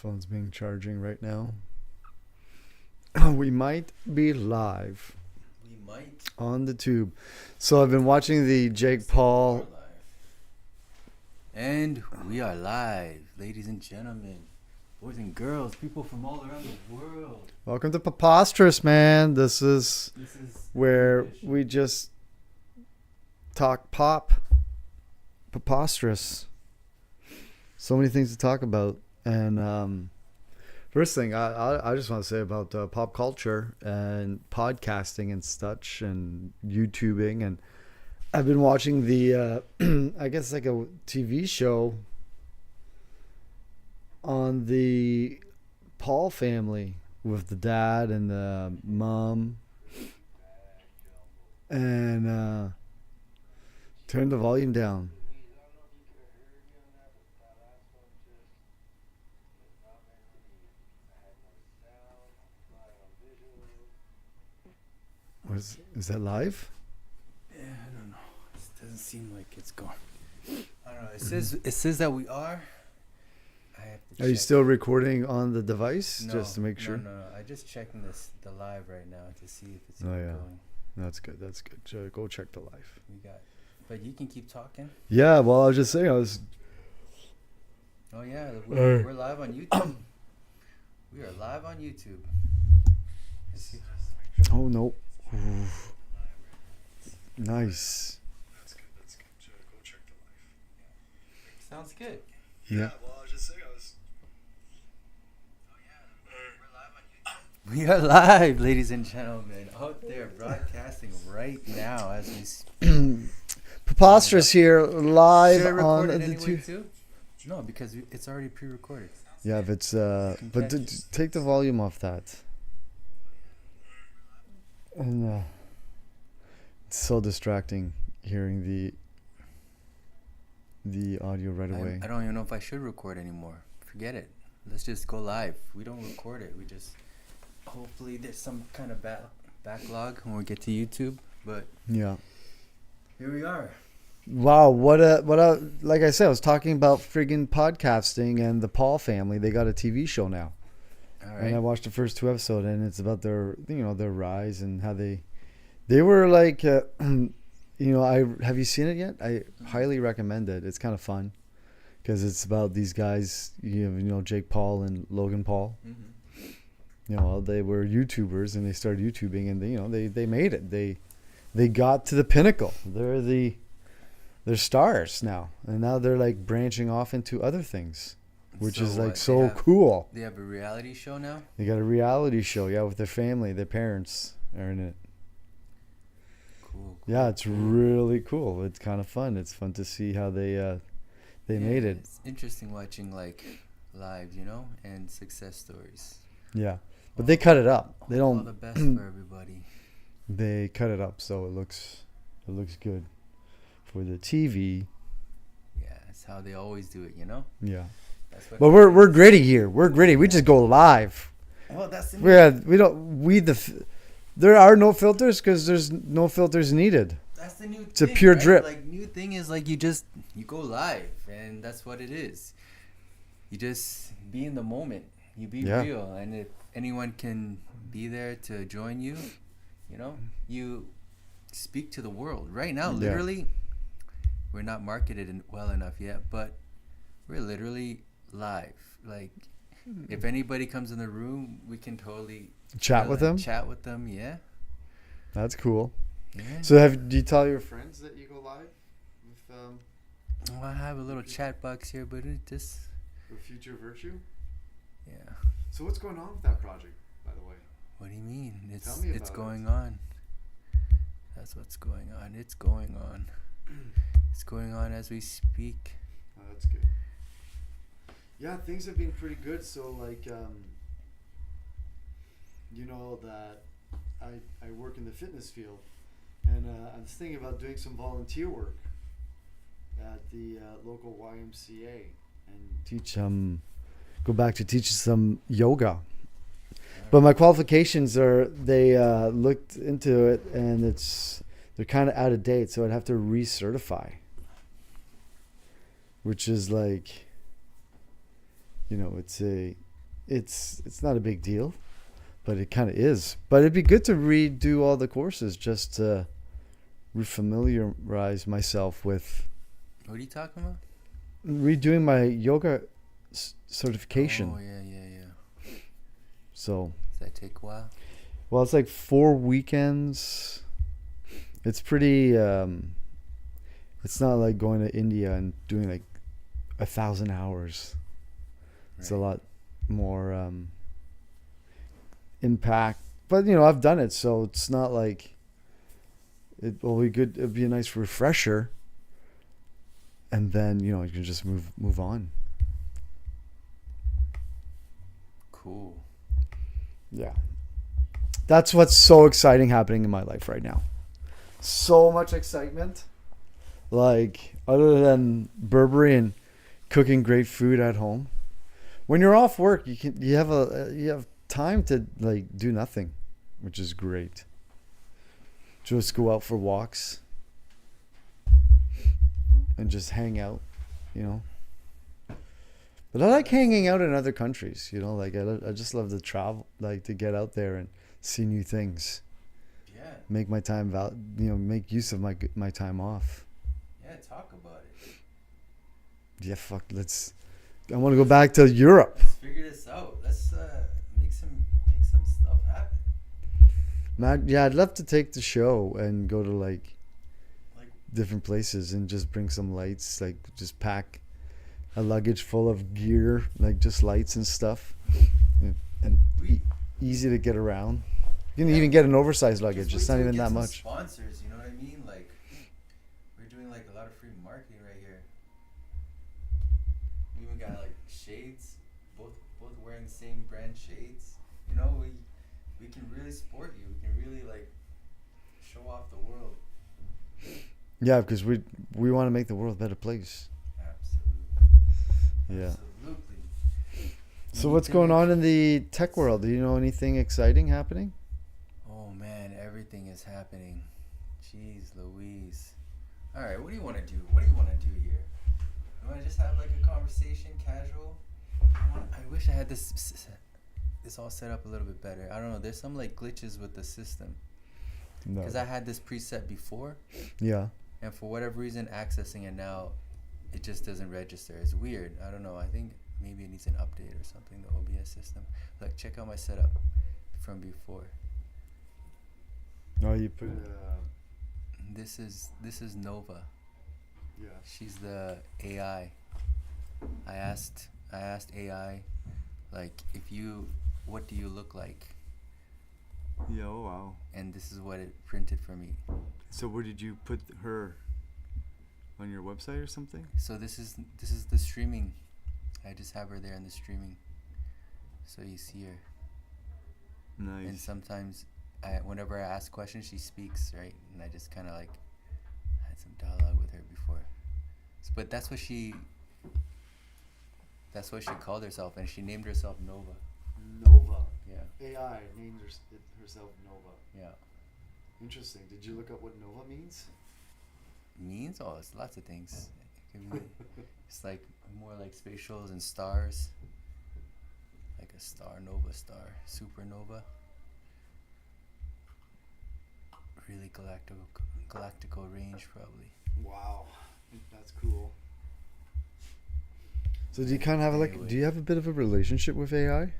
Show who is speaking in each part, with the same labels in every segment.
Speaker 1: phone's being charging right now. We might be live
Speaker 2: We might.
Speaker 1: on the tube. So I've been watching the Jake Paul.
Speaker 2: And we are live, ladies and gentlemen, boys and girls, people from all around the world.
Speaker 1: Welcome to Preposterous, man. This is where we just talk pop. Preposterous. So many things to talk about. And first thing I just want to say about pop culture and podcasting and such and YouTubing, and I've been watching the I guess like a TV show on the Paul family with the dad and the mom, and turn the volume down. Is that live?
Speaker 2: Yeah, I don't know. It doesn't seem like it's going. I don't know. It says that we are. I have to
Speaker 1: Are you
Speaker 2: check.
Speaker 1: still recording on the device
Speaker 2: No,
Speaker 1: just to make sure?
Speaker 2: No. I just checking the live right now to see if it's
Speaker 1: Oh, yeah.
Speaker 2: going.
Speaker 1: That's good. That's good. Go check the live.
Speaker 2: We got. But you can keep talking.
Speaker 1: Yeah. Well, I was just saying.
Speaker 2: Oh yeah, we're live on YouTube. We are live on YouTube.
Speaker 1: Oh no. Ooh. Nice.
Speaker 3: That's good. Go check the live.
Speaker 2: Sounds good.
Speaker 1: Yeah.
Speaker 3: Well, I was just saying,
Speaker 2: We are live, ladies and gentlemen, out there broadcasting right now as we speak.
Speaker 1: Preposterous here, live
Speaker 2: Should I
Speaker 1: on
Speaker 2: record it
Speaker 1: the
Speaker 2: anyway
Speaker 1: two.
Speaker 2: too? No, because it's already pre-recorded.
Speaker 1: Yeah, if it's but take the volume off that. And it's so distracting hearing the audio right away.
Speaker 2: I don't even know if I should record anymore. Forget it. Let's just go live. We don't record it. We just hopefully there's some kind of backlog when we get to YouTube. But
Speaker 1: Yeah.
Speaker 2: here we are.
Speaker 1: Wow, what a like I said, I was talking about friggin' podcasting and the Paul family. They got a TV show now.
Speaker 2: All
Speaker 1: And I
Speaker 2: right.
Speaker 1: watched the first 2 episodes, and it's about their their rise and how they were like have you seen it yet? I highly recommend it. It's kind of fun because it's about these guys, Jake Paul and Logan Paul.
Speaker 2: Mm-hmm.
Speaker 1: They were YouTubers and they started YouTubing, and they made it. They got to the pinnacle. They're stars now, and now they're like branching off into other things, which
Speaker 2: So
Speaker 1: is like
Speaker 2: what,
Speaker 1: so cool.
Speaker 2: They have a reality show now?
Speaker 1: They got a reality show, with their family. Their parents are in it.
Speaker 2: Cool.
Speaker 1: Yeah, it's really cool. It's kind of fun. It's fun to see how they made it.
Speaker 2: It's interesting watching like live, and success stories.
Speaker 1: Yeah, but they cut it up. They
Speaker 2: All
Speaker 1: don't.
Speaker 2: the best for everybody.
Speaker 1: They cut it up so it looks good for the TV.
Speaker 2: Yeah, that's how they always do it,
Speaker 1: Yeah,
Speaker 2: That's what
Speaker 1: but we're gritty here. We're gritty. We just go live.
Speaker 2: Well, that's
Speaker 1: There are no filters because there's no filters needed.
Speaker 2: That's the new
Speaker 1: It's a
Speaker 2: thing,
Speaker 1: pure
Speaker 2: right?
Speaker 1: drip.
Speaker 2: Like new thing is like you go live, and that's what it is. You just be in the moment. You be
Speaker 1: Yeah.
Speaker 2: real, and if anyone can be there to join you, you speak to the world. Right now,
Speaker 1: Yeah.
Speaker 2: literally, we're not marketed well enough yet, but we're literally live. Like, if anybody comes in the room, we can totally
Speaker 1: Chat with them.
Speaker 2: Chat with them, yeah.
Speaker 1: That's cool.
Speaker 2: Yeah.
Speaker 1: So do you tell your friends that you go live with
Speaker 2: Well, I have a little chat box here, but it just,
Speaker 1: Future Virtue?
Speaker 2: yeah.
Speaker 1: So what's going on with that project, by the way?
Speaker 2: What do you mean?
Speaker 1: Tell me
Speaker 2: It's
Speaker 1: about
Speaker 2: going
Speaker 1: it.
Speaker 2: on. That's what's going on. It's going on. It's going on as we speak.
Speaker 1: Oh, that's good. Yeah, things have been pretty good. So like, that I work in the fitness field, and I was thinking about doing some volunteer work at the local YMCA and go back to teach some yoga. But my qualifications they looked into it, and they're kind of out of date, so I'd have to recertify. which is like, you know, it's a it's not a big deal, but it kind of is. But it'd be good to redo all the courses just to refamiliarize myself with
Speaker 2: What are you talking about?
Speaker 1: redoing my yoga certification.
Speaker 2: Oh, yeah.
Speaker 1: So,
Speaker 2: Does that take a while?
Speaker 1: well, it's like 4 weekends. It's pretty. It's not like going to India and doing like 1,000 hours. It's a
Speaker 2: Right.
Speaker 1: lot more impact. But I've done it, so it's not like it will be good. It'd be a nice refresher, and then you can just move on.
Speaker 2: Cool.
Speaker 1: Yeah, that's what's so exciting happening in my life right now. So much excitement, like other than Burberry and cooking great food at home. When you're off work, you have time to like do nothing, which is great. Just go out for walks and just hang out, you know. But I like hanging out in other countries, like I just love to travel, like to get out there and see new things.
Speaker 2: Yeah.
Speaker 1: Make my time make use of my time off.
Speaker 2: Yeah, talk about it.
Speaker 1: Yeah, I want to go back to Europe.
Speaker 2: Let's figure this out. Let's make some stuff happen.
Speaker 1: Yeah, I'd love to take the show and go to like
Speaker 2: Like,
Speaker 1: different places and just bring some lights, like just pack a luggage full of gear, like just lights and stuff, and
Speaker 2: we
Speaker 1: easy to get around. You can
Speaker 2: Yeah.
Speaker 1: even get an oversized
Speaker 2: just
Speaker 1: luggage.
Speaker 2: wait
Speaker 1: It's not
Speaker 2: till we
Speaker 1: even
Speaker 2: get
Speaker 1: that
Speaker 2: some
Speaker 1: much.
Speaker 2: Sponsors, you know what I mean? Like, we're doing like a lot of free marketing right here. We even got like shades, both wearing the same brand shades. We can really support you. We can really like show off the world.
Speaker 1: Yeah, because we want to make the world a better place.
Speaker 2: Absolutely.
Speaker 1: Yeah.
Speaker 2: Absolutely.
Speaker 1: So what's going on in the tech world? Do you know anything exciting happening?
Speaker 2: Oh man, everything is happening. Jeez Louise. Alright, what do you want to do? What do you want to do here? You want to just have like a conversation, casual? I wish I had this all set up a little bit better. I don't know, there's some like glitches with the system.
Speaker 1: No.
Speaker 2: Because I had this preset before,
Speaker 1: Yeah.
Speaker 2: and for whatever reason, accessing it now, it just doesn't register. It's weird. I don't know. I think maybe it needs an update or something, the OBS system. Like, check out my setup from before.
Speaker 1: No, you put.
Speaker 2: This is Nova.
Speaker 1: Yeah.
Speaker 2: She's the AI. I asked AI, like, what do you look like?
Speaker 1: Yeah. Oh wow.
Speaker 2: And this is what it printed for me.
Speaker 1: So where did you put her? On your website or something?
Speaker 2: So this is the streaming. I just have her there in the streaming. So you see her.
Speaker 1: Nice.
Speaker 2: And sometimes whenever I ask questions, she speaks, right? And I just kind of like had some dialogue with her before. But that's what she called herself, and she named herself Nova.
Speaker 1: Nova.
Speaker 2: Yeah.
Speaker 1: AI named herself Nova.
Speaker 2: Yeah.
Speaker 1: Interesting. Did you look up what Nova means?
Speaker 2: Means? Oh, it's lots of things. It can be, it's like more like spatials and stars. Like a star, nova star, supernova. Really galactical range, probably.
Speaker 1: Wow. That's cool. So do you kind of have
Speaker 2: Anyway.
Speaker 1: do you have a bit of a relationship with AI?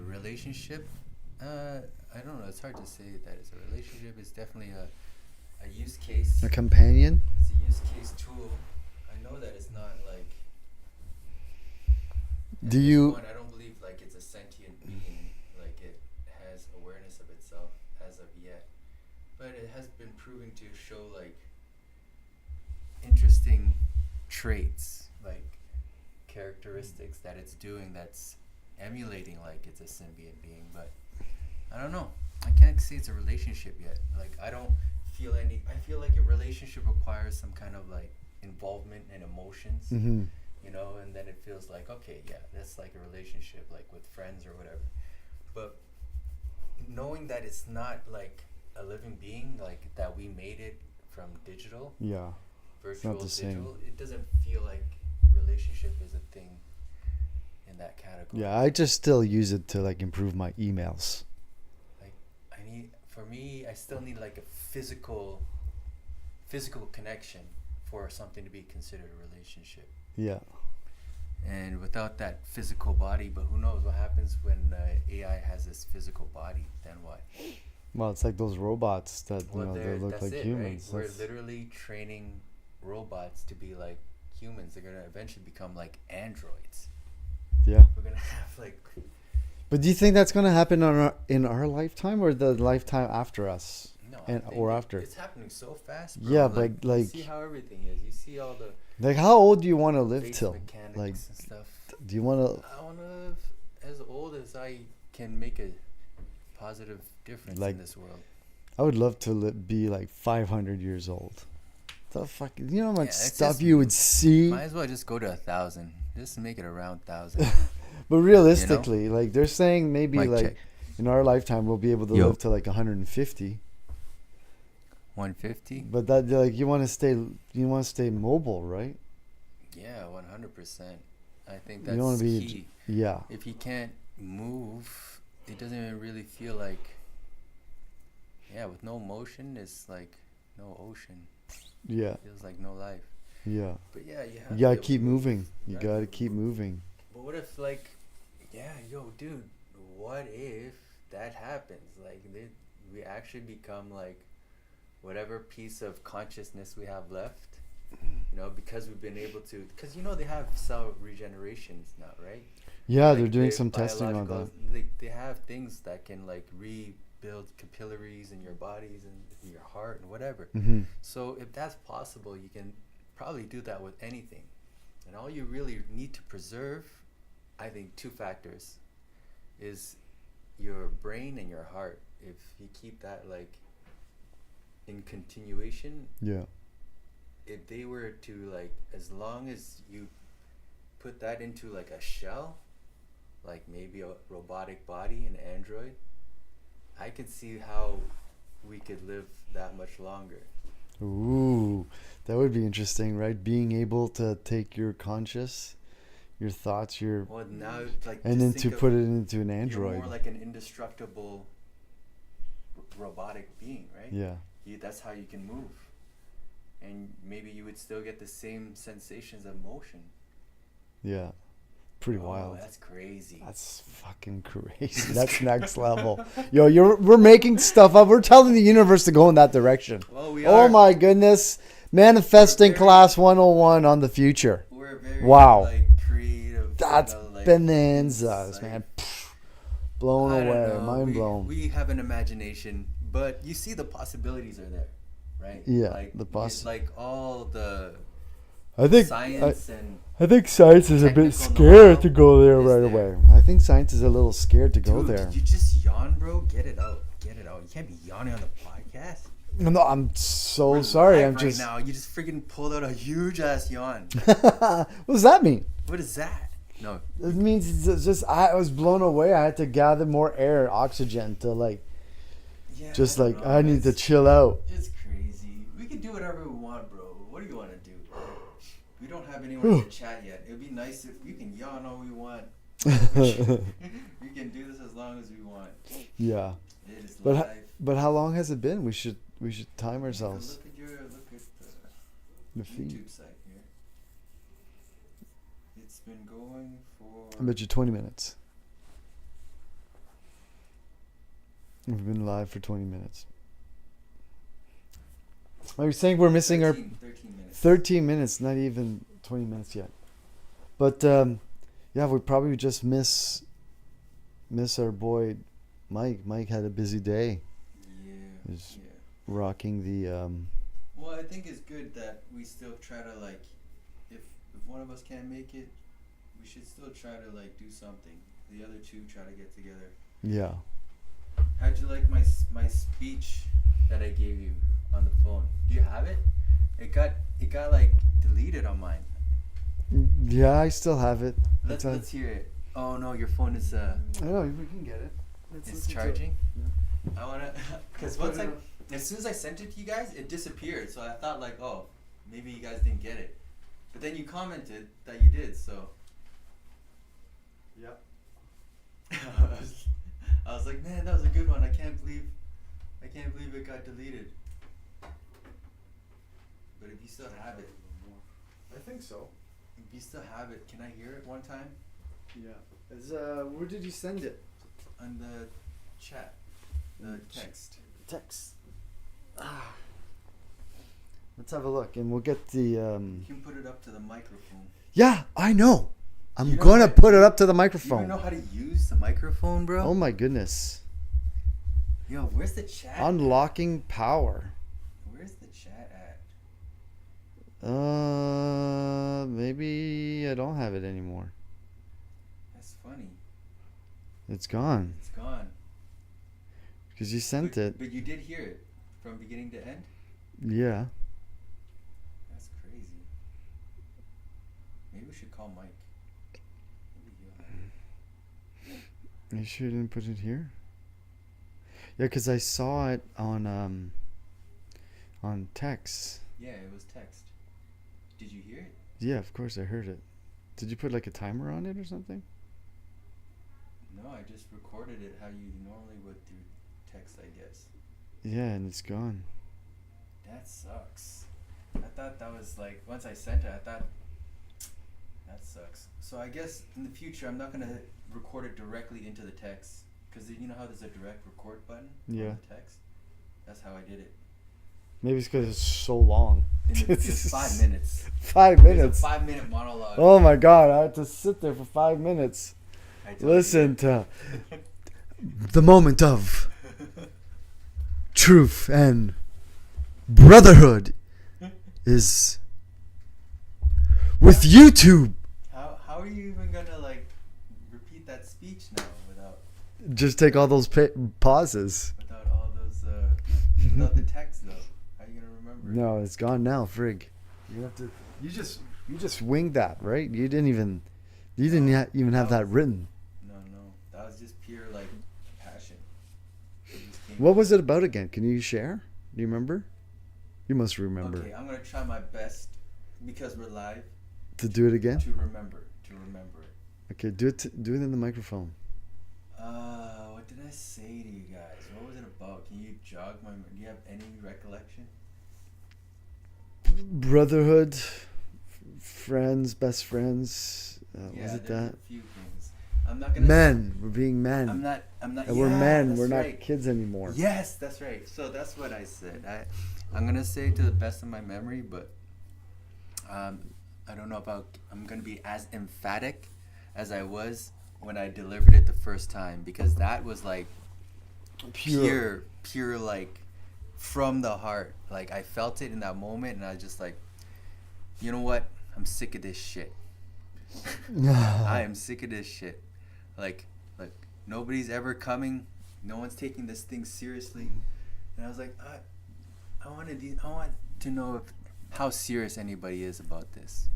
Speaker 2: Relationship? I don't know. It's hard to say that it's a relationship. It's definitely a use case.
Speaker 1: A companion?
Speaker 2: It's a use case tool. I know that it's not like. At
Speaker 1: Do
Speaker 2: this
Speaker 1: you-
Speaker 2: point, I don't believe like it's a sentient being, like it has awareness of itself as of yet, but it has been proving to show like interesting traits, like characteristics that it's doing that's emulating like it's a sentient being, but I don't know. I can't say it's a relationship yet. Like I feel like a relationship requires some kind of like involvement and emotions,
Speaker 1: Mm-hmm.
Speaker 2: and then it feels like, okay, yeah, that's like a relationship, like with friends or whatever. But knowing that it's not like a living being, like that we made it from digital,
Speaker 1: Yeah.
Speaker 2: virtual,
Speaker 1: the same.
Speaker 2: digital, it doesn't feel like relationship is a thing. in that category.
Speaker 1: Yeah, I just still use it to like improve my emails.
Speaker 2: Like for me, I still need like a physical connection for something to be considered a relationship.
Speaker 1: Yeah.
Speaker 2: And without that physical body, but who knows what happens when AI has this physical body? Then what?
Speaker 1: Well, it's like those robots that they look
Speaker 2: that's
Speaker 1: like
Speaker 2: it,
Speaker 1: humans.
Speaker 2: right? We're literally training robots to be like humans. They're gonna eventually become like androids.
Speaker 1: Yeah.
Speaker 2: We're gonna have like.
Speaker 1: But do you think that's gonna happen in our lifetime or the lifetime after us?
Speaker 2: No,
Speaker 1: After?
Speaker 2: It's happening so fast, bro.
Speaker 1: Yeah, but
Speaker 2: you
Speaker 1: like.
Speaker 2: see how everything is. You see all the.
Speaker 1: Like, how old do you want to live
Speaker 2: face
Speaker 1: till?
Speaker 2: mechanics
Speaker 1: Like,
Speaker 2: and stuff.
Speaker 1: do you want to?
Speaker 2: I want to live as old as I can make a positive difference in this world.
Speaker 1: I would love to be like 500 years old. The fuck, you know how much
Speaker 2: it's
Speaker 1: stuff
Speaker 2: just-
Speaker 1: you would see.
Speaker 2: Might as well just go to 1,000. Just make it around 1,000.
Speaker 1: But realistically, like they're saying, maybe
Speaker 2: Mic
Speaker 1: like
Speaker 2: check.
Speaker 1: in our lifetime we'll be able to
Speaker 2: Yo.
Speaker 1: live to like 150.
Speaker 2: 150?
Speaker 1: But that like you want to stay mobile, right?
Speaker 2: Yeah, 100%. I think
Speaker 1: You
Speaker 2: that's
Speaker 1: don't wanna be-
Speaker 2: key.
Speaker 1: Yeah.
Speaker 2: If he can't move, it doesn't even really feel like. Yeah, with no motion, it's like no ocean.
Speaker 1: Yeah.
Speaker 2: It feels like no life.
Speaker 1: Yeah.
Speaker 2: But yeah,
Speaker 1: You gotta keep moving. You gotta keep moving.
Speaker 2: But what if, like, yeah, yo, dude, what if that happens? Like, we actually become, like, whatever piece of consciousness we have left, because we've been able to, because, they have cell regenerations now, right?
Speaker 1: Yeah,
Speaker 2: Like,
Speaker 1: they're doing some testing on that.
Speaker 2: biological- They have things that can, like, rebuild capillaries in your bodies and in your heart and whatever.
Speaker 1: Mm-hmm.
Speaker 2: So if that's possible, you can probably do that with anything. And all you really need to preserve, I think, 2 factors, is your brain and your heart. If you keep that like in continuation,
Speaker 1: Yeah.
Speaker 2: if they were to like, as long as you put that into like a shell, like maybe a robotic body, an android, I could see how we could live that much longer.
Speaker 1: Ooh, that would be interesting, right? Being able to take your conscious, your thoughts,
Speaker 2: Well, now like
Speaker 1: and
Speaker 2: just
Speaker 1: then
Speaker 2: think
Speaker 1: to
Speaker 2: of
Speaker 1: put it into an
Speaker 2: you're
Speaker 1: android.
Speaker 2: more like an indestructible robotic being, right?
Speaker 1: Yeah.
Speaker 2: That's how you can move, and maybe you would still get the same sensations of motion.
Speaker 1: Yeah. Pretty wild.
Speaker 2: That's crazy.
Speaker 1: That's fucking crazy. That's next level. Yo, we're making stuff up. We're telling the universe to go in that direction.
Speaker 2: Well, we
Speaker 1: Oh
Speaker 2: are.
Speaker 1: my goodness. Manifesting
Speaker 2: We're very-
Speaker 1: class 101 on the future.
Speaker 2: We're very
Speaker 1: Wow.
Speaker 2: like creative.
Speaker 1: That's
Speaker 2: like,
Speaker 1: bonanzas,
Speaker 2: like,
Speaker 1: man. Pfft. Blown
Speaker 2: I don't
Speaker 1: away.
Speaker 2: know.
Speaker 1: Mind blown.
Speaker 2: We have an imagination, but you see the possibilities are there, right?
Speaker 1: Yeah,
Speaker 2: Like, like all the
Speaker 1: I think
Speaker 2: science and
Speaker 1: I think science is a bit
Speaker 2: technical
Speaker 1: scared
Speaker 2: know-how
Speaker 1: to go there
Speaker 2: is
Speaker 1: right
Speaker 2: there.
Speaker 1: away. I think science is a little scared to go
Speaker 2: Dude,
Speaker 1: there.
Speaker 2: did you just yawn, bro? Get it out. Get it out. You can't be yawning on the podcast.
Speaker 1: No, I'm so
Speaker 2: We're
Speaker 1: sorry.
Speaker 2: live
Speaker 1: I'm
Speaker 2: right
Speaker 1: just.
Speaker 2: now. You just freaking pulled out a huge ass yawn.
Speaker 1: What does that mean?
Speaker 2: What is that? No.
Speaker 1: It means it's just I was blown away. I had to gather more air, oxygen to
Speaker 2: Yeah,
Speaker 1: just
Speaker 2: I don't know.
Speaker 1: I need to chill out.
Speaker 2: It's crazy. We can do whatever we want, bro. What do you want to do? We don't have anyone to chat yet. It'd be nice if we can yawn all we want. We can do this as long as we want.
Speaker 1: Yeah,
Speaker 2: It is
Speaker 1: But
Speaker 2: live.
Speaker 1: but how long has it been? We should time
Speaker 2: Take a
Speaker 1: ourselves.
Speaker 2: Look at
Speaker 1: The
Speaker 2: the
Speaker 1: feed.
Speaker 2: YouTube site here. It's been going for.
Speaker 1: I bet you 20 minutes. We've been live for 20 minutes. Are you saying we're missing
Speaker 2: 13 minutes.
Speaker 1: 13 minutes, not even 20 minutes yet. But yeah, we probably just miss our boy Mike. Mike had a busy day
Speaker 2: Yeah.
Speaker 1: Is-
Speaker 2: Yeah.
Speaker 1: rocking the
Speaker 2: Well, I think it's good that we still try to like, if one of us can't make it, we should still try to like do something. The other two try to get together.
Speaker 1: yeah.
Speaker 2: How'd you like my speech that I gave you on the phone? Do you have it? It got like deleted on mine.
Speaker 1: Yeah, I still have it.
Speaker 2: Let's hear it. Oh no, your phone is
Speaker 1: I know we can get it.
Speaker 2: it's charging.
Speaker 1: Yeah.
Speaker 2: I wanna, cause once as soon as I sent it to you guys, it disappeared. So I thought like, oh, maybe you guys didn't get it. But then you commented that you did. So was like, man, that was a good one. I can't believe it got deleted. But if you still have it,
Speaker 1: I think so.
Speaker 2: if you still have it, can I hear it one time
Speaker 1: Yeah. Where did you send it?
Speaker 2: on the chat, the text?
Speaker 1: Text. Let's have a look, and we'll get the.
Speaker 2: You can put it up to the microphone.
Speaker 1: Yeah, I know. I'm
Speaker 2: You know
Speaker 1: gonna
Speaker 2: that-
Speaker 1: put it up to the
Speaker 2: You
Speaker 1: microphone.
Speaker 2: even know how to use the microphone, bro?
Speaker 1: Oh my goodness.
Speaker 2: Yo, where's the chat?
Speaker 1: Unlocking power.
Speaker 2: Where's the chat at?
Speaker 1: Maybe I don't have it anymore.
Speaker 2: That's funny.
Speaker 1: It's gone.
Speaker 2: It's gone.
Speaker 1: Because you sent
Speaker 2: but,
Speaker 1: it.
Speaker 2: But you did hear it from beginning to end?
Speaker 1: Yeah.
Speaker 2: That's crazy. Maybe we should call Mike. Maybe he'll have it.
Speaker 1: You sure you didn't put it here? Yeah, because I saw it on text.
Speaker 2: Yeah, it was text. Did you hear it?
Speaker 1: Yeah, of course I heard it. Did you put like a timer on it or something?
Speaker 2: No, I just recorded it how you normally would through text, I guess.
Speaker 1: Yeah, and it's gone.
Speaker 2: That sucks. I thought that was like, once I sent it, I thought, that sucks. So I guess in the future, I'm not going to record it directly into the text. Because you know how there's a direct record button
Speaker 1: Yeah.
Speaker 2: on the text? That's how I did it.
Speaker 1: Maybe it's because it's so long.
Speaker 2: It's 5 minutes.
Speaker 1: 5
Speaker 2: It's
Speaker 1: minutes.
Speaker 2: a 5-minute monologue.
Speaker 1: Oh my god, I had to sit there for 5 minutes.
Speaker 2: I told
Speaker 1: Listen to the moment of truth and brotherhood is with YouTube.
Speaker 2: How are you even gonna like repeat that speech now without
Speaker 1: Just take all those pauses.
Speaker 2: all those without the text though? How are you gonna remember?
Speaker 1: No, it's gone now, frig. You have to. You just winged that, right? You didn't even even have that written.
Speaker 2: No, that was just pure like passion. It just came
Speaker 1: What was it about again? Can you share? Do you remember? You must remember.
Speaker 2: Okay, I'm gonna try my best because we're live
Speaker 1: To do it again?
Speaker 2: to remember it.
Speaker 1: Okay, do it in the microphone.
Speaker 2: What did I say to you guys? What was it about? Can you jog my? Do you have any recollection?
Speaker 1: Brotherhood, friends, best friends. Was it
Speaker 2: there's
Speaker 1: that?
Speaker 2: a few things. I'm not gonna.
Speaker 1: Men. We're being men.
Speaker 2: I'm not.
Speaker 1: And we're men.
Speaker 2: that's
Speaker 1: We're not
Speaker 2: right.
Speaker 1: kids anymore.
Speaker 2: Yes, that's right. So that's what I said. I'm gonna say to the best of my memory, but I don't know about. I'm gonna be as emphatic as I was when I delivered it the first time, because that was like pure like from the heart. Like I felt it in that moment, and I was just like, you know what? I'm sick of this shit. I am sick of this shit. Like nobody's ever coming. No one's taking this thing seriously. And I was like, I want to know how serious anybody is about this,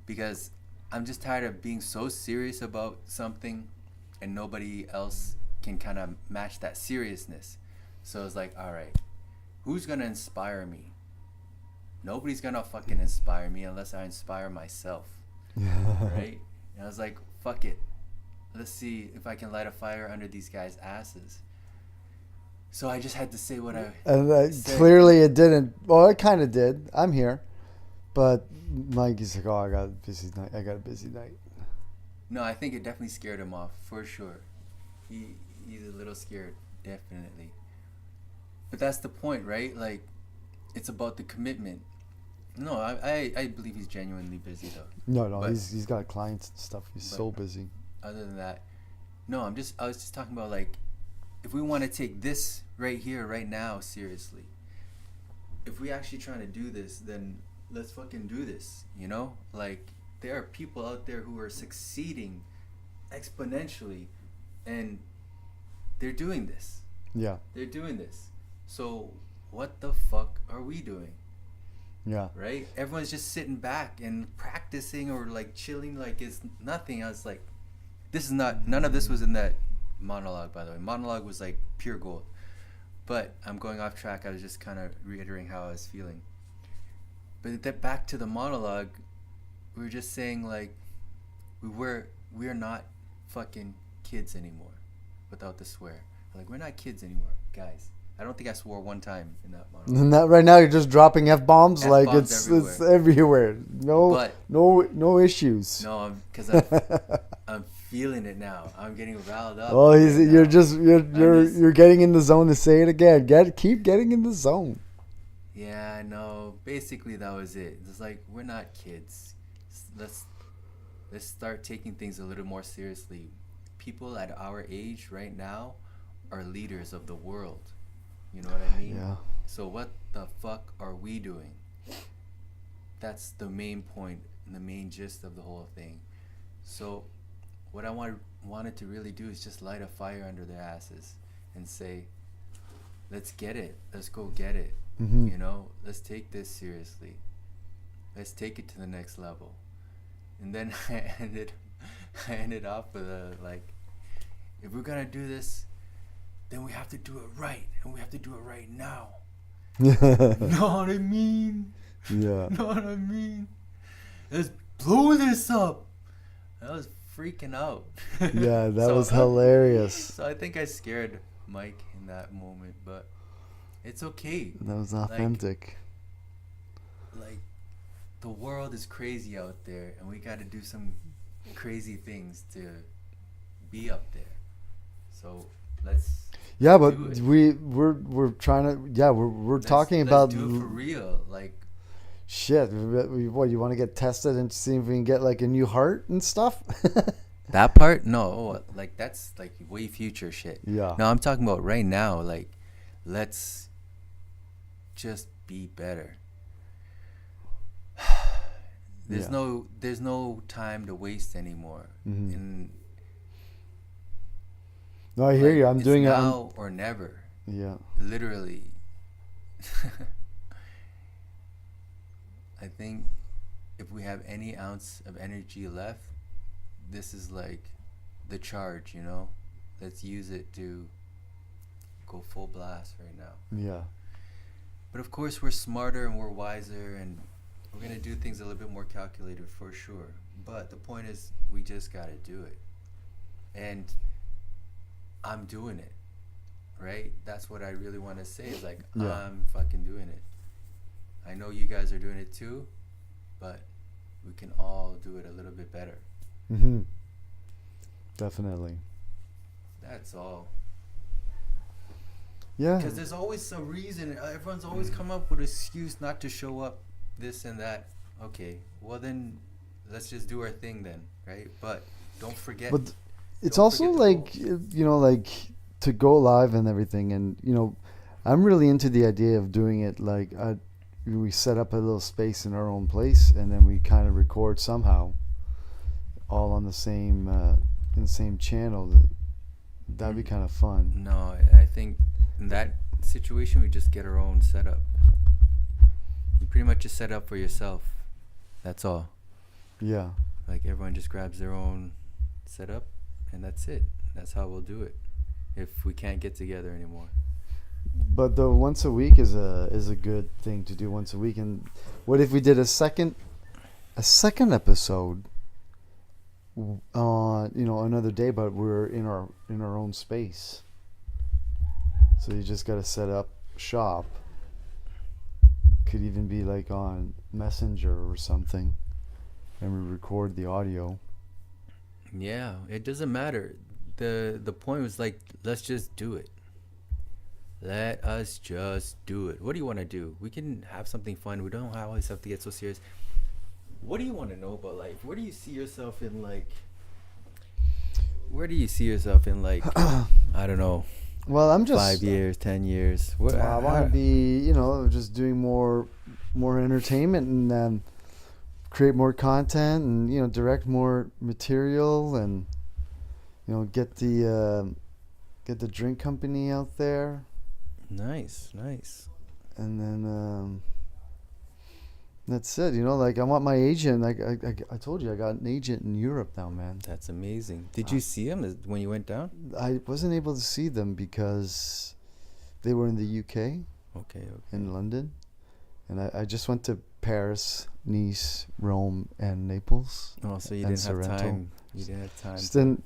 Speaker 2: because I'm just tired of being so serious about something, and nobody else can kind of match that seriousness. So it's like, all right, who's gonna inspire me? Nobody's gonna fucking inspire me unless I inspire myself. Right? And I was like, fuck it. Let's see if I can light a fire under these guys' asses. So I just had to say what I
Speaker 1: And
Speaker 2: said.
Speaker 1: clearly it didn't. Well, it kind of did. I'm here. But Mike is like, oh, I got a busy night.
Speaker 2: No, I think it definitely scared him off, for sure. He's a little scared, definitely. But that's the point, right? Like, it's about the commitment. No, I believe he's genuinely busy though.
Speaker 1: No,
Speaker 2: But-
Speaker 1: he's got clients and stuff. He's so busy.
Speaker 2: Other than that, no, I was just talking about, like, if we want to take this right here, right now, seriously, if we actually trying to do this, then let's fucking do this, you know? Like, there are people out there who are succeeding exponentially, and they're doing this.
Speaker 1: Yeah.
Speaker 2: They're doing this. So what the fuck are we doing?
Speaker 1: Yeah.
Speaker 2: Right? Everyone's just sitting back and practicing or like chilling like it's nothing. I was like, none of this was in that monologue, by the way. Monologue was like pure gold. But I'm going off track. I was just kind of reiterating how I was feeling. But then back to the monologue, we were just saying like, we are not fucking kids anymore. without the swear. Like, we're not kids anymore, guys. I don't think I swore one time in that monologue.
Speaker 1: Not right now. You're just dropping f-bombs like
Speaker 2: F-bombs
Speaker 1: it's everywhere. No,
Speaker 2: But
Speaker 1: no issues.
Speaker 2: no, because I'm feeling it now. I'm getting riled up.
Speaker 1: Oh,
Speaker 2: right
Speaker 1: you're
Speaker 2: now.
Speaker 1: just you're getting in the zone to say it again. Keep getting in the zone.
Speaker 2: Yeah, I know. Basically, that was it. It's like, we're not kids. Let's start taking things a little more seriously. People at our age right now are leaders of the world. You know what I mean?
Speaker 1: Yeah.
Speaker 2: So what the fuck are we doing? That's the main point and the main gist of the whole thing. So what I wanted to really do is just light a fire under their asses and say, let's get it. Let's go get it.
Speaker 1: Mm-hmm.
Speaker 2: You know, let's take this seriously. Let's take it to the next level. And then I ended off with like, if we're gonna do this, then we have to do it right, and we have to do it right now. Know what I mean?
Speaker 1: Yeah.
Speaker 2: Know what I mean? Let's blow this up. I was freaking out.
Speaker 1: Yeah, that was hilarious.
Speaker 2: So I think I scared Mike in that moment, but it's okay.
Speaker 1: That was authentic.
Speaker 2: Like the world is crazy out there, and we got to do some crazy things to be up there. So let's.
Speaker 1: Yeah, but
Speaker 2: do it.
Speaker 1: we're trying to. Yeah, we're talking about.
Speaker 2: Let's do it for real. Like,
Speaker 1: shit. What, you want to get tested and see if we can get like a new heart and stuff?
Speaker 2: that part? No, like that's like way future shit.
Speaker 1: Yeah.
Speaker 2: No, I'm talking about right now. Like, let's just be better. There's no time to waste anymore.
Speaker 1: Mm-hmm.
Speaker 2: And
Speaker 1: No, I hear you. I'm
Speaker 2: it's
Speaker 1: doing it
Speaker 2: now or never.
Speaker 1: Yeah.
Speaker 2: Literally. I think if we have any ounce of energy left, this is like the charge, you know? Let's use it to go full blast right now.
Speaker 1: Yeah.
Speaker 2: But of course, we're smarter and we're wiser, and we're going to do things a little bit more calculated for sure. But the point is, we just got to do it. And I'm doing it, right? That's what I really want to say is like,
Speaker 1: Yeah.
Speaker 2: I'm fucking doing it. I know you guys are doing it too, but we can all do it a little bit better.
Speaker 1: Mm-hmm. Definitely.
Speaker 2: That's all.
Speaker 1: Yeah.
Speaker 2: Because there's always some reason. Everyone's always come up with an excuse not to show up, this and that. Okay, well then, let's just do our thing then, right? But don't forget.
Speaker 1: But it's
Speaker 2: don't
Speaker 1: also
Speaker 2: forget the
Speaker 1: like,
Speaker 2: goals.
Speaker 1: like to go live and everything. And, I'm really into the idea of doing it like we set up a little space in our own place and then we kind of record somehow all on the same in the same channel. That'd be kind of fun.
Speaker 2: No, I think in that situation, we just get our own setup. You pretty much just set up for yourself. That's all.
Speaker 1: Yeah.
Speaker 2: Like everyone just grabs their own setup, and that's it. That's how we'll do it. If we can't get together anymore.
Speaker 1: But the once a week is a good thing to do once a week. And what if we did a second episode on another day, but we're in our own space. So you just gotta set up shop. Could even be like on Messenger or something, and we record the audio.
Speaker 2: Yeah, it doesn't matter. The point was like, let's just do it. Let us just do it. What do you want to do? We can have something fun. We don't always have to get so serious. What do you want to know about life? Where do you see yourself in like? I don't know.
Speaker 1: Well, I'm just
Speaker 2: 5 years, 10 years.
Speaker 1: I want to be, just doing more entertainment and create more content and direct more material and get the drink company out there.
Speaker 2: Nice.
Speaker 1: And then that's it. I want my agent. I told you I got an agent in Europe now, man.
Speaker 2: That's amazing. Did you see him when you went down?
Speaker 1: I wasn't able to see them because they were in the UK.
Speaker 2: Okay.
Speaker 1: In London, and I just went to Paris, Nice, Rome, and Naples.
Speaker 2: Oh, so you
Speaker 1: and
Speaker 2: didn't have
Speaker 1: Sorrento.
Speaker 2: time. You didn't have time.
Speaker 1: Just didn't.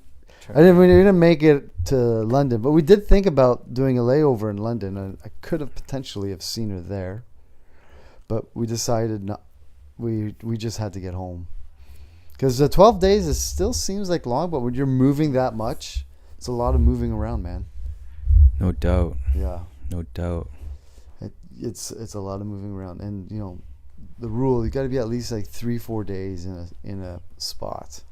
Speaker 1: We didn't make it to London, but we did think about doing a layover in London, and I could have potentially have seen her there, but we decided not. We just had to get home because the 12 days still seems like long, but when you're moving that much, it's a lot of moving around, man.
Speaker 2: No doubt.
Speaker 1: Yeah,
Speaker 2: No doubt.
Speaker 1: it's a lot of moving around, and the rule, you got to be at least like 3-4 days in a spot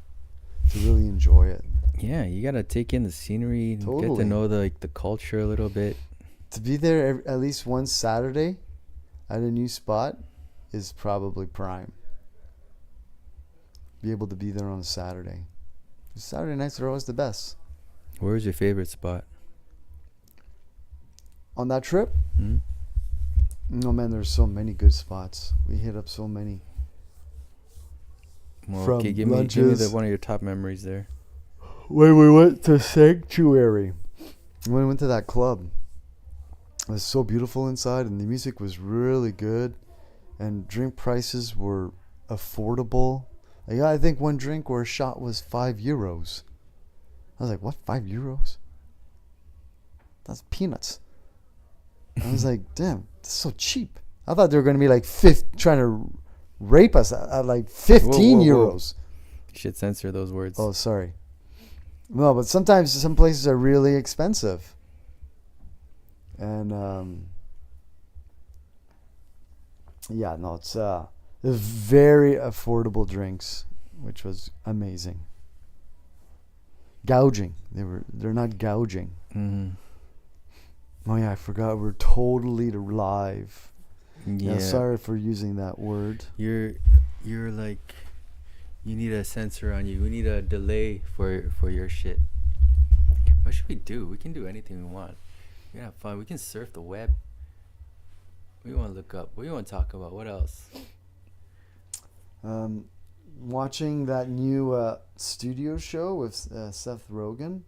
Speaker 1: to really enjoy it.
Speaker 2: Yeah, you gotta take in the scenery, get
Speaker 1: Totally.
Speaker 2: to know the culture a little bit.
Speaker 1: To be there at least one Saturday at a new spot is probably prime. Be able to be there on a Saturday. Saturday nights are always the best.
Speaker 2: Where's your favorite spot?
Speaker 1: On that trip?
Speaker 2: Hmm?
Speaker 1: No, man, there's so many good spots. We hit up so many.
Speaker 2: Well,
Speaker 1: From
Speaker 2: okay, give me
Speaker 1: lunches.
Speaker 2: one of your top memories there.
Speaker 1: When we went to Sanctuary, when we went to that club, it was so beautiful inside, and the music was really good, and drink prices were affordable. Like, I think one drink or a shot was €5. I was like, what, €5? That's peanuts. I was like, damn, that's so cheap. I thought they were going to be like trying to rape us at like 15
Speaker 2: Whoa.
Speaker 1: euros.
Speaker 2: You should censor those words.
Speaker 1: Oh, sorry. No, but sometimes some places are really expensive. And yeah, no, it's very affordable drinks, which was amazing. Gouging. They're not gouging.
Speaker 2: Mm-hmm.
Speaker 1: Oh yeah, I forgot we're totally live.
Speaker 2: Yeah.
Speaker 1: Sorry for using that word.
Speaker 2: You're like, you need a sensor on you. We need a delay for your shit. What should we do? We can do anything we want. We can have fun. We can surf the web. We want to look up. What do you want to talk about? What else?
Speaker 1: Watching that new studio show with Seth Rogen.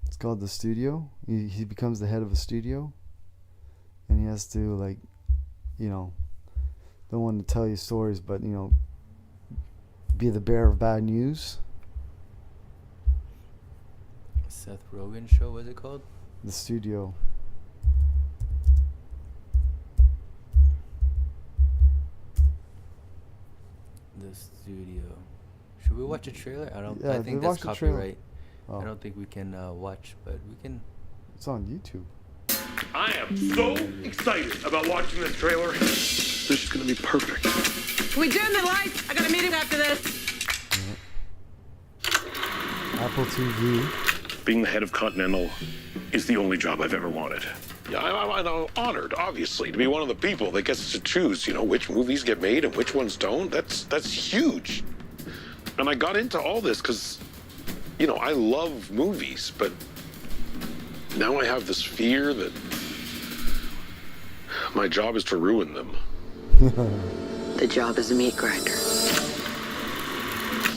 Speaker 1: It's called The Studio. He becomes the head of a studio, and he has to, like, don't want to tell you stories, but be the bearer of bad news.
Speaker 2: Seth Rogen show, what's it called?
Speaker 1: The Studio.
Speaker 2: The Studio. Should we watch a trailer?
Speaker 1: Yeah,
Speaker 2: I think
Speaker 1: we
Speaker 2: that's
Speaker 1: watched the trailer.
Speaker 2: copyright.
Speaker 1: Oh,
Speaker 2: I don't think we can watch, but we can.
Speaker 1: it's on YouTube.
Speaker 4: I am so excited about watching this trailer.
Speaker 3: This is gonna be perfect.
Speaker 5: Can we dim the lights? I got a meeting after this.
Speaker 1: Apple TV.
Speaker 4: Being the head of Continental is the only job I've ever wanted.
Speaker 3: Yeah, I'm honored, obviously, to be one of the people that gets to choose, which movies get made and which ones don't. That's huge. And I got into all this because, I love movies, but now I have this fear that my job is to ruin them.
Speaker 5: The job is a meat grinder.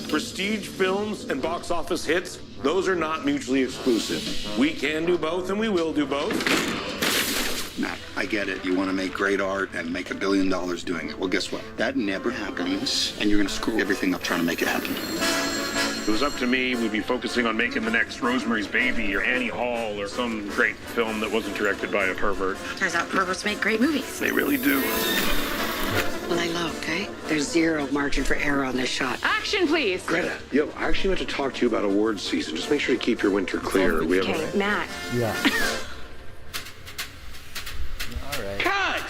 Speaker 4: Prestige films and box office hits, those are not mutually exclusive. We can do both and we will do both.
Speaker 6: Matt, I get it. You want to make great art and make $1 billion doing it. Well, guess what? That never happens, and you're going to screw everything up trying to make it happen.
Speaker 4: If it was up to me, we'd be focusing on making the next Rosemary's Baby or Annie Hall or some great film that wasn't directed by a pervert.
Speaker 5: Turns out perverts make great movies.
Speaker 4: They really do.
Speaker 5: Lay low, okay? There's zero margin for error on this shot. Action, please.
Speaker 3: Greta, I actually meant to talk to you about awards season. Just make sure you keep your winter clear. We have
Speaker 5: Okay, Matt.
Speaker 1: Yeah.
Speaker 2: All right.
Speaker 4: Cut!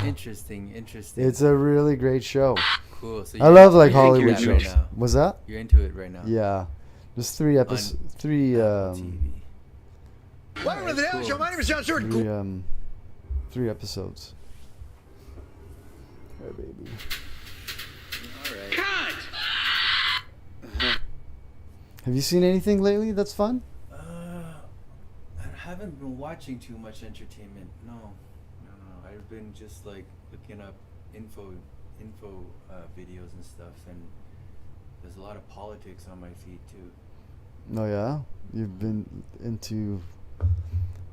Speaker 2: Interesting.
Speaker 1: It's a really great show.
Speaker 2: Cool. So
Speaker 1: I love like
Speaker 2: you're into
Speaker 1: Hollywood
Speaker 2: that
Speaker 1: shows.
Speaker 2: right now.
Speaker 1: Was that?
Speaker 2: You're into it right now.
Speaker 1: Yeah. There's 3 episodes. Three
Speaker 2: Apple TV.
Speaker 7: Welcome to the Daily Show. My name is John Stewart.
Speaker 1: three episodes. Oh, baby.
Speaker 2: All right.
Speaker 4: Cut!
Speaker 1: Have you seen anything lately that's fun?
Speaker 2: I haven't been watching too much entertainment. No. I've been just like looking up info videos and stuff, and there's a lot of politics on my feed too.
Speaker 1: Oh yeah, you've been into.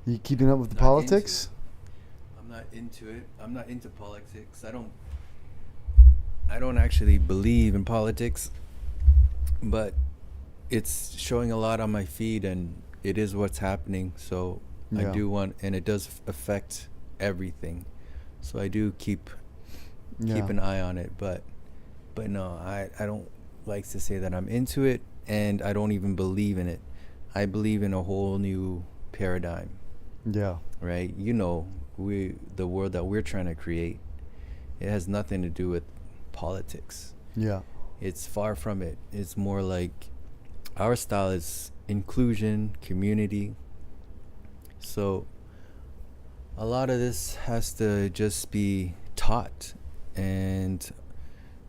Speaker 1: You keeping up with the
Speaker 2: Not
Speaker 1: politics?
Speaker 2: I'm not into it. I'm not into politics. I don't actually believe in politics, but it's showing a lot on my feed, and it is what's happening. So I
Speaker 1: Yeah.
Speaker 2: do want, and it does affect everything. So I do keep
Speaker 1: Yeah.
Speaker 2: an eye on it, but no, I don't like to say that I'm into it, and I don't even believe in it. I believe in a whole new paradigm,
Speaker 1: Yeah.
Speaker 2: right? You know, the world that we're trying to create, it has nothing to do with politics.
Speaker 1: Yeah.
Speaker 2: It's far from it. It's more like our style is inclusion, community. So a lot of this has to just be taught, and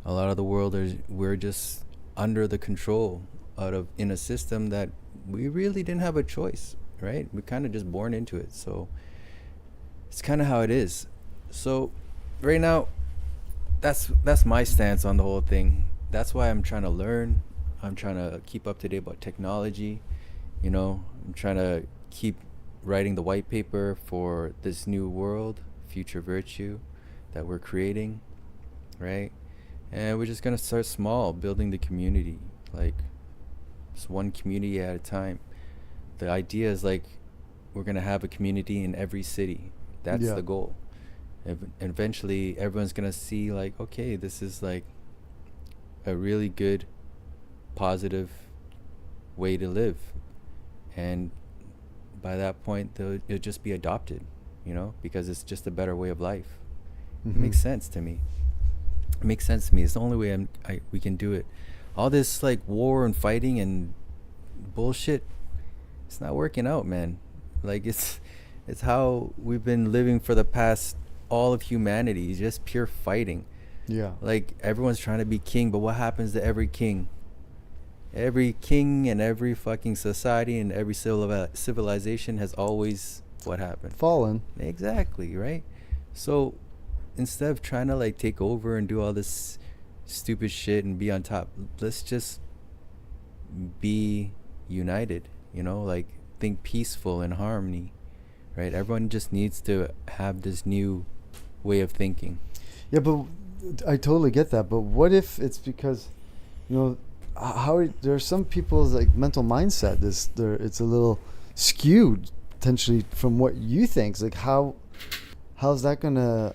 Speaker 2: a lot of the world we're just under the control in a system that we really didn't have a choice, right? We're kind of just born into it. So it's kind of how it is. So right now, that's my stance on the whole thing. That's why I'm trying to learn. I'm trying to keep up to date about technology. You know, I'm trying to keep writing the white paper for this new world, future virtue that we're creating, right? And we're just gonna start small, building the community, like just one community at a time. The idea is like we're gonna have a community in every city. That's
Speaker 1: Yeah.
Speaker 2: the goal. Eventually, everyone's gonna see like, okay, this is like a really good, positive way to live, and by that point, it'll just be adopted, you know, because it's just a better way of life. It
Speaker 1: Mhm.
Speaker 2: makes sense to me. It makes sense to me. It's the only way we can do it. All this like war and fighting and bullshit, it's not working out, man. Like it's how we've been living for the past all of humanity, just pure fighting.
Speaker 1: Yeah.
Speaker 2: Like everyone's trying to be king, but what happens to every king? Every king and every fucking society and every civilization has always what happened?
Speaker 1: Fallen.
Speaker 2: Exactly, right? So instead of trying to like take over and do all this stupid shit and be on top, let's just be united, you know, like think peaceful and harmony, right? Everyone just needs to have this new way of thinking.
Speaker 1: Yeah, but I totally get that. But what if it's because, you know, how there are some people's like mental mindset it's a little skewed potentially from what you think. It's like how's that gonna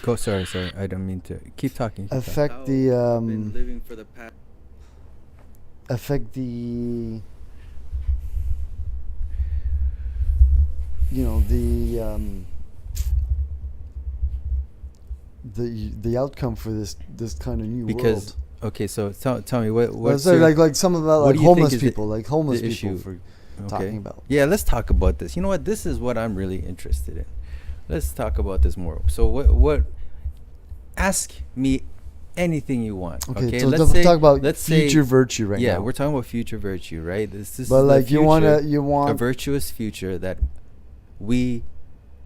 Speaker 2: Go, sorry, I don't mean to keep talking.
Speaker 1: affect the
Speaker 2: Been living for the past.
Speaker 1: affect the you know the outcome for this kind of new
Speaker 2: Because
Speaker 1: world.
Speaker 2: okay, so tell me what's
Speaker 1: So
Speaker 2: your,
Speaker 1: like some of that
Speaker 2: what
Speaker 1: like
Speaker 2: do you think
Speaker 1: homeless
Speaker 2: is
Speaker 1: people,
Speaker 2: the
Speaker 1: people
Speaker 2: issue?
Speaker 1: for
Speaker 2: Okay.
Speaker 1: talking about.
Speaker 2: Yeah, let's talk about this. You know what? This is what I'm really interested in. Let's talk about this more. So what? Ask me anything you want. Okay,
Speaker 1: so
Speaker 2: let's say
Speaker 1: talk about
Speaker 2: let's
Speaker 1: future
Speaker 2: say,
Speaker 1: virtue right now.
Speaker 2: Yeah, we're talking about future virtue, right? This
Speaker 1: but
Speaker 2: is the
Speaker 1: like you
Speaker 2: future,
Speaker 1: want
Speaker 2: a virtuous future that we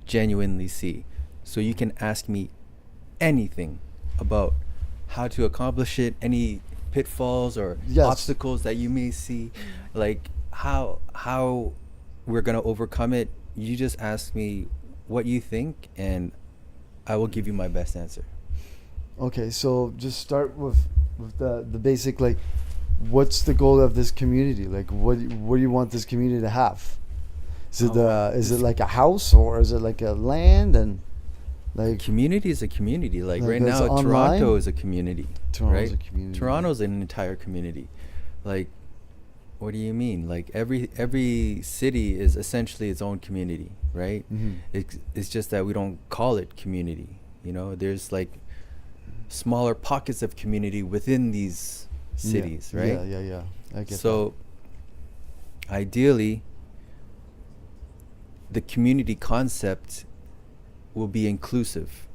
Speaker 2: genuinely see. So you can ask me anything about how to accomplish it, any pitfalls or
Speaker 1: Yes.
Speaker 2: obstacles that you may see, like how we're gonna overcome it. You just ask me what you think, and I will give you my best answer.
Speaker 1: Okay, so just start with the basic, like, what's the goal of this community? Like, what do you want this community to have? Is it is it like a house, or is it like a land? And like
Speaker 2: Community is a community. Like right
Speaker 1: it's
Speaker 2: now,
Speaker 1: online?
Speaker 2: Toronto is a community.
Speaker 1: Toronto's
Speaker 2: right?
Speaker 1: a community.
Speaker 2: Toronto's an entire community. Like, what do you mean? Like every city is essentially its own community, right?
Speaker 1: Mhm.
Speaker 2: It's just that we don't call it community. You know, there's like smaller pockets of community within these cities,
Speaker 1: Yeah,
Speaker 2: right?
Speaker 1: Yeah. I get
Speaker 2: So ideally, the community concept will be inclusive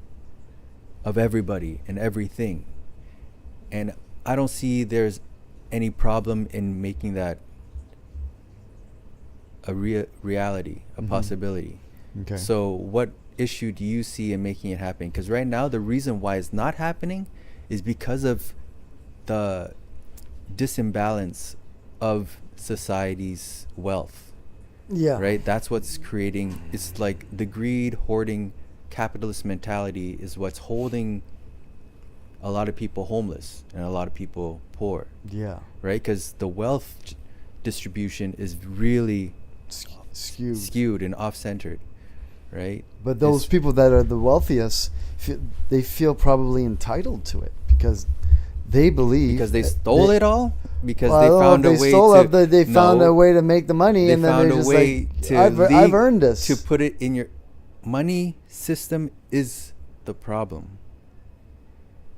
Speaker 2: of everybody and everything. And I don't see there's any problem in making that a reality, a possibility.
Speaker 1: that. Okay.
Speaker 2: So what issue do you see in making it happen? Because right now, the reason why it's not happening is because of the disimbalance of society's wealth.
Speaker 1: Yeah.
Speaker 2: Right? That's what's creating, it's like the greed, hoarding, capitalist mentality is what's holding a lot of people homeless and a lot of people poor,
Speaker 1: Yeah.
Speaker 2: right? Because the wealth distribution is really skewed and off-centered, right?
Speaker 1: But those people that are the wealthiest, they feel probably entitled to it because they believe
Speaker 2: because they stole it all, because
Speaker 1: well,
Speaker 2: they found a way to
Speaker 1: they found a way to make the money, and then they're just like, I've earned this.
Speaker 2: To put it in your money system is the problem.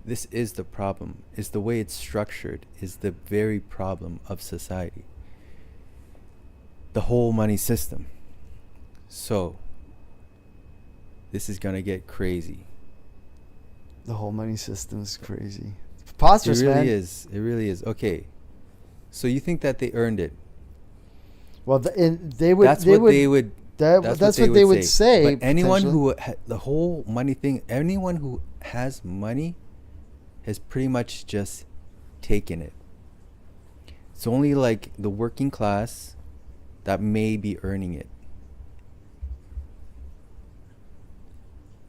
Speaker 2: This is the problem. Is the way it's structured is the very problem of society. The whole money system. So this is gonna get crazy.
Speaker 1: The whole money system is crazy. It's preposterous,
Speaker 2: It really
Speaker 1: man.
Speaker 2: is. It really is. Okay. So you think that they earned it?
Speaker 1: Well, they would.
Speaker 2: That's
Speaker 1: they
Speaker 2: what
Speaker 1: would,
Speaker 2: they would.
Speaker 1: That's what they would say.
Speaker 2: But anyone
Speaker 1: potentially.
Speaker 2: who the whole money thing, anyone who has money, has pretty much just taken it. It's only like the working class that may be earning it.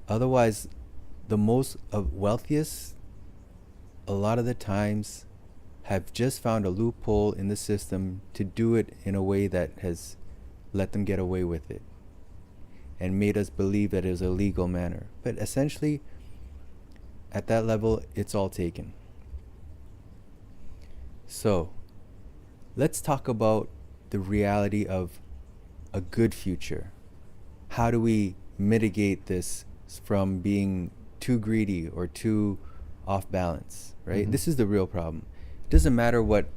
Speaker 2: Otherwise, the most wealthiest, a lot of the times, have just found a loophole in the system to do it in a way that has let them get away with it and made us believe that it was a legal manner. But essentially, at that level, it's all taken. So, let's talk about the reality of a good future. How do we mitigate this from being too greedy or too off balance, right?
Speaker 1: Mm-hmm.
Speaker 2: This is the real problem. It doesn't matter what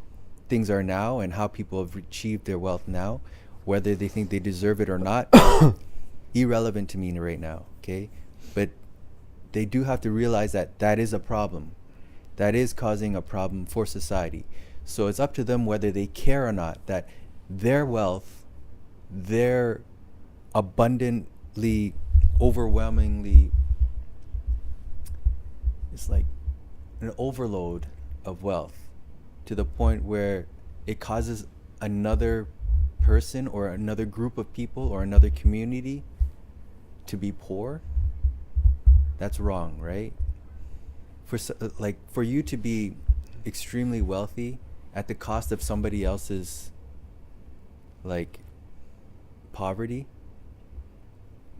Speaker 2: things are now and how people have achieved their wealth now, whether they think they deserve it or not, irrelevant to me right now, okay? But they do have to realize that that is a problem. That is causing a problem for society. So it's up to them whether they care or not that their wealth, their abundantly, overwhelmingly, it's like an overload of wealth to the point where it causes another person or another group of people or another community to be poor. That's wrong, right? For you to be extremely wealthy at the cost of somebody else's like poverty,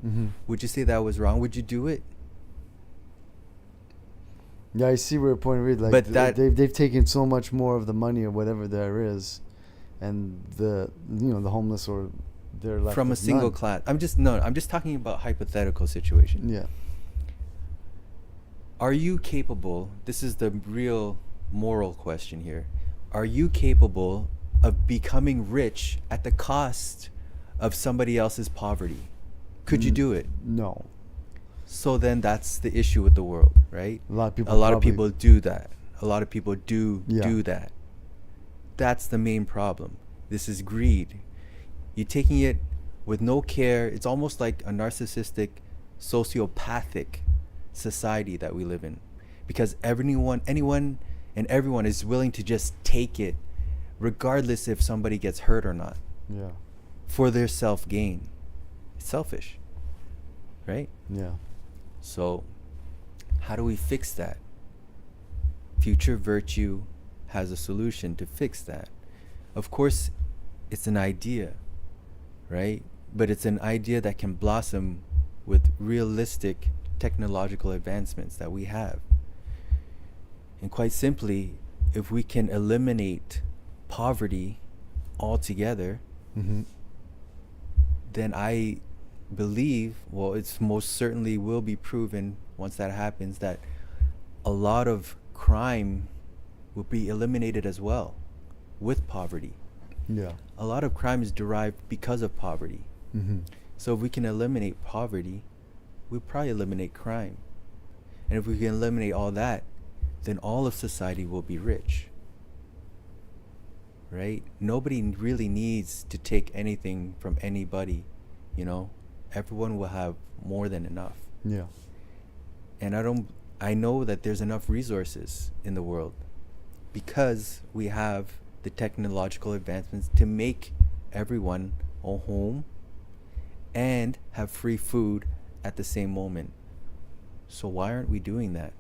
Speaker 1: Mm-hmm.
Speaker 2: would you say that was wrong? Would you do it?
Speaker 1: Yeah, I see where your point is. Like,
Speaker 2: But
Speaker 1: they've taken so much more of the money or whatever there is, and the homeless or they're left
Speaker 2: From a
Speaker 1: with
Speaker 2: single
Speaker 1: none.
Speaker 2: class. I'm just talking about hypothetical situation.
Speaker 1: Yeah.
Speaker 2: Are you capable? This is the real moral question here. Are you capable of becoming rich at the cost of somebody else's poverty? Could you do it?
Speaker 1: No.
Speaker 2: So then that's the issue with the world, right?
Speaker 1: A lot of people.
Speaker 2: A lot of
Speaker 1: probably-
Speaker 2: people do that. A lot of people do
Speaker 1: Yeah.
Speaker 2: that. That's the main problem. This is greed. You're taking it with no care. It's almost like a narcissistic, sociopathic society that we live in, because anyone and everyone is willing to just take it, regardless if somebody gets hurt or not,
Speaker 1: Yeah.
Speaker 2: for their self-gain. It's selfish, right?
Speaker 1: Yeah.
Speaker 2: So how do we fix that? Future Virtue has a solution to fix that. Of course, it's an idea, right? But it's an idea that can blossom with realistic technological advancements that we have. And quite simply, if we can eliminate poverty altogether,
Speaker 1: Mm-hmm.
Speaker 2: then I believe, well, it's most certainly will be proven once that happens, that a lot of crime will be eliminated as well with poverty.
Speaker 1: Yeah.
Speaker 2: A lot of crime is derived because of poverty.
Speaker 1: Mm-hmm.
Speaker 2: So if we can eliminate poverty, we'll probably eliminate crime. And if we can eliminate all that, then all of society will be rich. Right? Nobody really needs to take anything from anybody, you know? Everyone will have more than enough.
Speaker 1: Yeah.
Speaker 2: And I know that there's enough resources in the world because we have the technological advancements to make everyone a home and have free food at the same moment. So why aren't we doing that?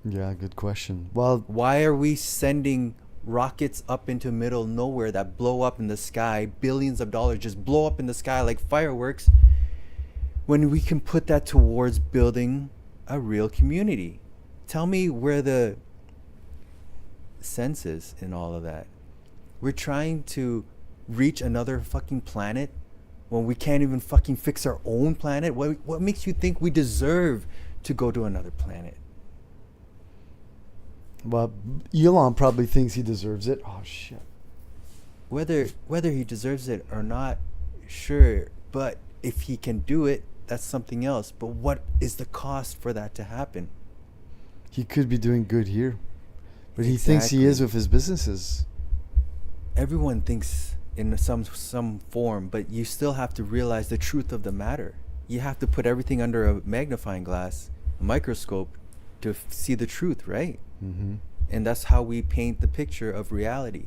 Speaker 1: Yeah, good question. Well,
Speaker 2: Why are we sending rockets up into middle nowhere that blow up in the sky, billions of dollars just blow up in the sky like fireworks, when we can put that towards building a real community? Tell me where the sense is in all of that. We're trying to reach another fucking planet when we can't even fucking fix our own planet. What makes you think we deserve to go to another planet?
Speaker 1: well, Elon probably thinks he deserves it. Oh shit.
Speaker 2: Whether he deserves it or not, sure, but if he can do it, that's something else. But what is the cost for that to happen?
Speaker 1: He could be doing good here, but he thinks he is with his businesses.
Speaker 2: Everyone thinks in some form, but you still have to realize the truth of the matter. You have to put everything under a magnifying glass, a microscope, to see the truth, right?
Speaker 1: Mm-hmm.
Speaker 2: And that's how we paint the picture of reality.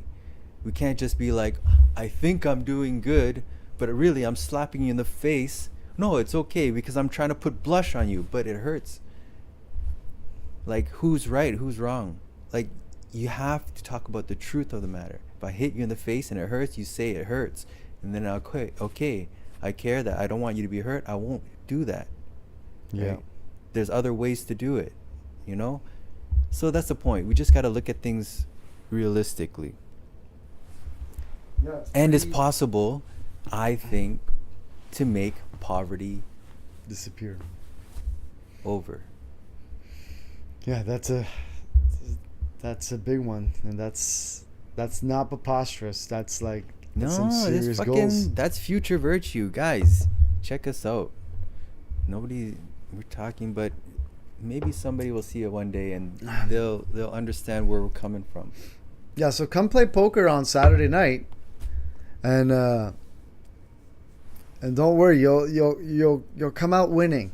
Speaker 2: We can't just be like, I think I'm doing good, but really I'm slapping you in the face. No, it's okay because I'm trying to put blush on you, but it hurts. Like, who's right, who's wrong? Like, you have to talk about the truth of the matter. If I hit you in the face and it hurts, you say it hurts. And then I'll quit. Okay, I care that I don't want you to be hurt. I won't do that.
Speaker 1: Yeah.
Speaker 2: Right? There's other ways to do it, you know? So that's the point. We just got to look at things realistically.
Speaker 1: Yeah,
Speaker 2: And it's possible, I think, to make poverty
Speaker 1: disappear.
Speaker 2: over.
Speaker 1: Yeah, that's a big one, and that's not preposterous. That's like that's some
Speaker 2: No,
Speaker 1: serious
Speaker 2: that's
Speaker 1: goals.
Speaker 2: that's future virtue, guys. Check us out. We're talking, but maybe somebody will see it one day and they'll understand where we're coming from.
Speaker 1: Yeah, so come play poker on Saturday night, and don't worry, you'll come out winning.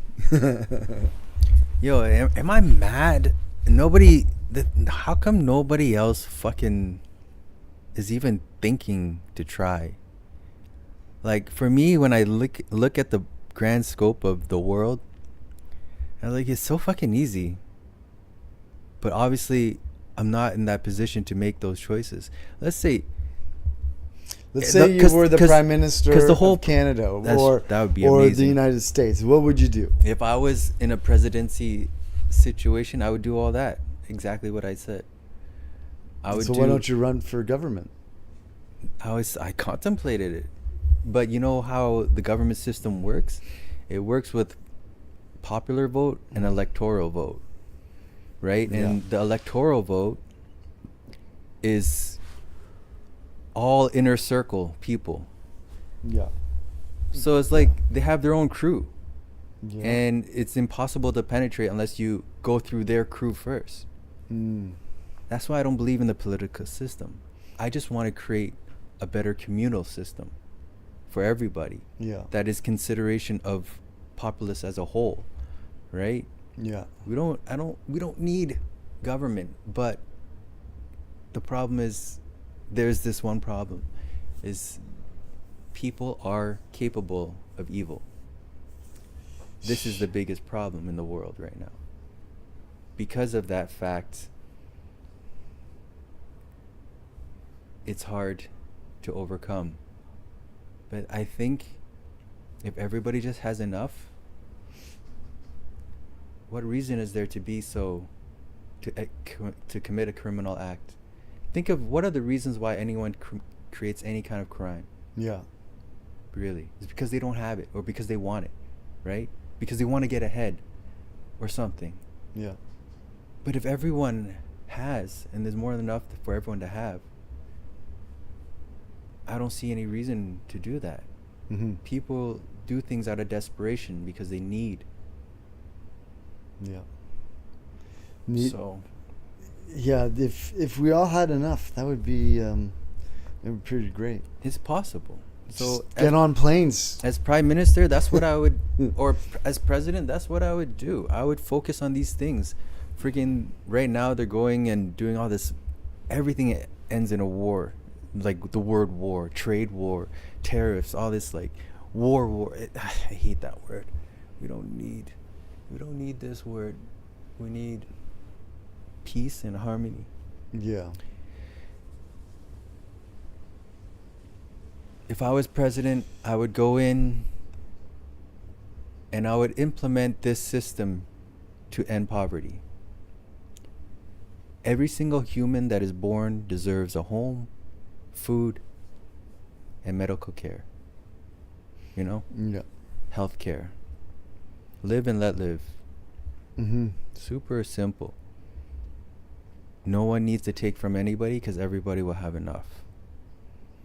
Speaker 2: Yo, am I mad? How come nobody else fucking is even thinking to try? Like, for me, when I look at the grand scope of the world, I'm like, it's so fucking easy. But obviously, I'm not in that position to make those choices. Let's say
Speaker 1: you were the prime minister of Canada,
Speaker 2: that would be
Speaker 1: or
Speaker 2: amazing.
Speaker 1: the United States. What would you do?
Speaker 2: If I was in a presidency situation, I would do all that. Exactly what I said.
Speaker 1: Why don't you run for government?
Speaker 2: I contemplated it. But you know how the government system works? It works with popular vote and electoral vote. Right?
Speaker 1: Yeah.
Speaker 2: And the electoral vote is all inner circle people.
Speaker 1: Yeah.
Speaker 2: So it's like they have their own crew.
Speaker 1: Yeah.
Speaker 2: And it's impossible to penetrate unless you go through their crew first. That's why I don't believe in the political system. I just want to create a better communal system for everybody.
Speaker 1: Yeah.
Speaker 2: That is consideration of populace as a whole, right?
Speaker 1: Yeah.
Speaker 2: We don't need government, but the problem is there's this one problem is people are capable of evil. This is the biggest problem in the world right now. Because of that fact, it's hard to overcome. But I think if everybody just has enough, what reason is there to be to commit a criminal act? Think of what are the reasons why anyone creates any kind of crime.
Speaker 1: Yeah.
Speaker 2: Really, it's because they don't have it, or because they want it, right? Because they want to get ahead or something.
Speaker 1: Yeah.
Speaker 2: But if everyone has, and there's more than enough for everyone to have, I don't see any reason to do that.
Speaker 1: Mm-hmm.
Speaker 2: People do things out of desperation because they need.
Speaker 1: Yeah.
Speaker 2: So
Speaker 1: yeah, if we all had enough, that would be pretty great.
Speaker 2: it's possible. So
Speaker 1: Just get on planes.
Speaker 2: as prime minister, that's what I would, or as president, that's what I would do. I would focus on these things. Freaking right now, they're going and doing all this. Everything ends in a war, like the word war, trade war, tariffs, all this like war. I hate that word. We don't need this word. We need peace and harmony.
Speaker 1: Yeah.
Speaker 2: If I was president, I would go in and I would implement this system to end poverty. Every single human that is born deserves a home, food, and medical care. You know?
Speaker 1: Yeah.
Speaker 2: Health care. Live and let live.
Speaker 1: Mm-hmm.
Speaker 2: Super simple. No one needs to take from anybody because everybody will have enough.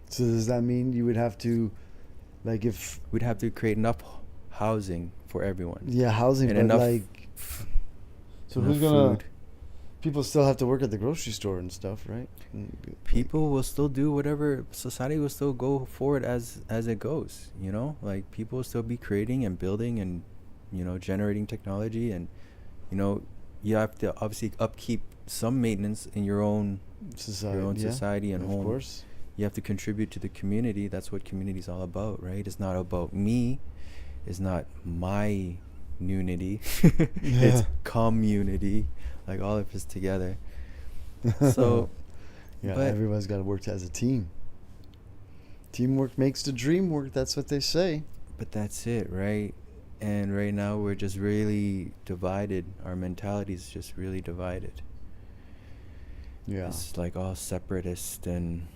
Speaker 1: So does that mean you would have to, like, if
Speaker 2: We'd have to create enough housing for everyone.
Speaker 1: housing,
Speaker 2: And
Speaker 1: but
Speaker 2: enough
Speaker 1: like, so
Speaker 2: enough
Speaker 1: who's gonna?
Speaker 2: food.
Speaker 1: People still have to work at the grocery store and stuff, right?
Speaker 2: People will still do whatever. Society will still go forward as it goes. You know, like people will still be creating and building and, you know, generating technology, and, you know, you have to obviously upkeep some maintenance in your own society and
Speaker 1: of
Speaker 2: home.
Speaker 1: course.
Speaker 2: You have to contribute to the community. That's what community is all about, right? It's not about me. It's not my unity. It's community. Like all of us together. So,
Speaker 1: Yeah,
Speaker 2: but
Speaker 1: everyone's got to work as a team. Teamwork makes the dream work. That's what they say.
Speaker 2: but that's it, right? And right now we're just really divided. Our mentality is just really divided.
Speaker 1: Yeah.
Speaker 2: It's like all separatist, and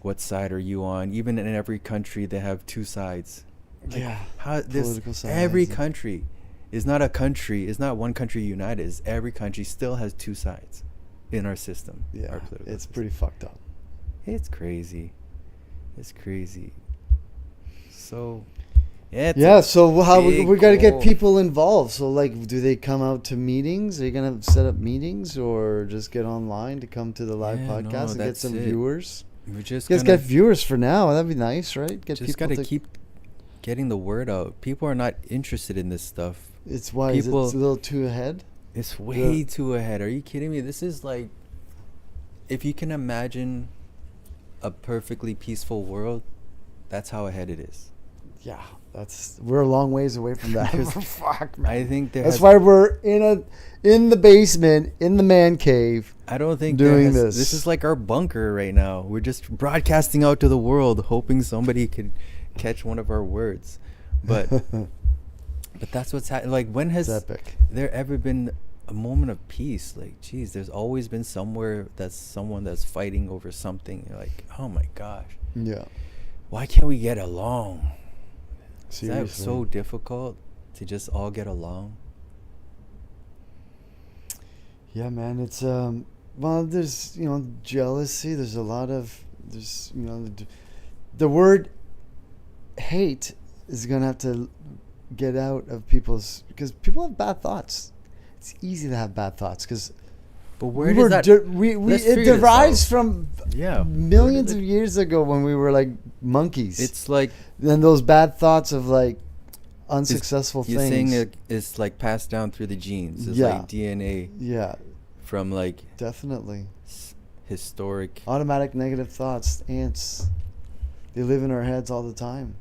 Speaker 2: what side are you on? Even in every country, they have two sides. Like,
Speaker 1: Yeah.
Speaker 2: how this
Speaker 1: Political sides
Speaker 2: every
Speaker 1: and-
Speaker 2: country is not a country. It's not one country united. It's every country still has two sides in our system.
Speaker 1: Yeah.
Speaker 2: Our political
Speaker 1: It's
Speaker 2: system.
Speaker 1: pretty fucked up.
Speaker 2: It's crazy. It's crazy. So, yeah. It's
Speaker 1: Yeah,
Speaker 2: a
Speaker 1: so how we
Speaker 2: big
Speaker 1: got to get
Speaker 2: goal.
Speaker 1: people involved. So, like, do they come out to meetings? Are you going to set up meetings or just get online to come to the live
Speaker 2: Yeah,
Speaker 1: podcast
Speaker 2: no,
Speaker 1: and get
Speaker 2: that's
Speaker 1: some
Speaker 2: it.
Speaker 1: viewers?
Speaker 2: We're just
Speaker 1: You guys
Speaker 2: gonna
Speaker 1: get viewers for now. That'd be nice, right? Get
Speaker 2: just
Speaker 1: people
Speaker 2: gotta
Speaker 1: to
Speaker 2: keep getting the word out. People are not interested in this stuff.
Speaker 1: It's why is it a
Speaker 2: people-
Speaker 1: little too ahead?
Speaker 2: It's way too ahead. Are you kidding me? This is like, if you can imagine a perfectly peaceful world, that's how ahead it is.
Speaker 1: Yeah, we're a long ways away from that.
Speaker 2: Because
Speaker 1: Fuck, man.
Speaker 2: I think
Speaker 1: That's why we're in the basement in the man cave.
Speaker 2: I don't think
Speaker 1: doing
Speaker 2: this.
Speaker 1: this.
Speaker 2: This is like our bunker right now. We're just broadcasting out to the world, hoping somebody could catch one of our words. But but that's what's happening. Like, when has
Speaker 1: It's epic.
Speaker 2: there ever been a moment of peace? Like, geez, there's always been somewhere that's someone that's fighting over something. You're like, oh my gosh,
Speaker 1: Yeah,
Speaker 2: why can't we get along? Is that
Speaker 1: seriously.
Speaker 2: so difficult to just all get along?
Speaker 1: Yeah, man. It's well, there's jealousy. There's a lot of the word hate is gonna have to get out of people's, because people have bad thoughts. It's easy to have bad thoughts because
Speaker 2: But where does that? Let's
Speaker 1: it
Speaker 2: figure this
Speaker 1: derives
Speaker 2: out.
Speaker 1: from
Speaker 2: Yeah,
Speaker 1: millions of years ago when we were like monkeys.
Speaker 2: It's like,
Speaker 1: then those bad thoughts of like unsuccessful
Speaker 2: you're
Speaker 1: things.
Speaker 2: saying it's like passed down through the genes. It's
Speaker 1: Yeah.
Speaker 2: like DNA
Speaker 1: Yeah,
Speaker 2: from like
Speaker 1: definitely.
Speaker 2: historic.
Speaker 1: Automatic negative thoughts, ants. They live in our heads all the time.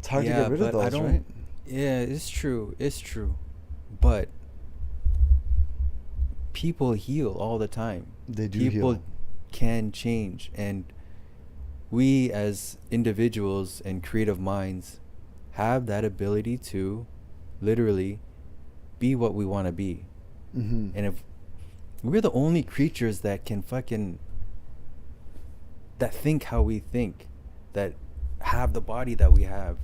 Speaker 1: It's hard to get rid of
Speaker 2: but I
Speaker 1: those,
Speaker 2: don't.
Speaker 1: right?
Speaker 2: Yeah, it's true. It's true, but people heal all the time.
Speaker 1: They do
Speaker 2: People
Speaker 1: heal.
Speaker 2: can change, and we as individuals and creative minds have that ability to literally be what we want to be.
Speaker 1: Mm-hmm.
Speaker 2: And if we're the only creatures that can that think how we think, that have the body that we have,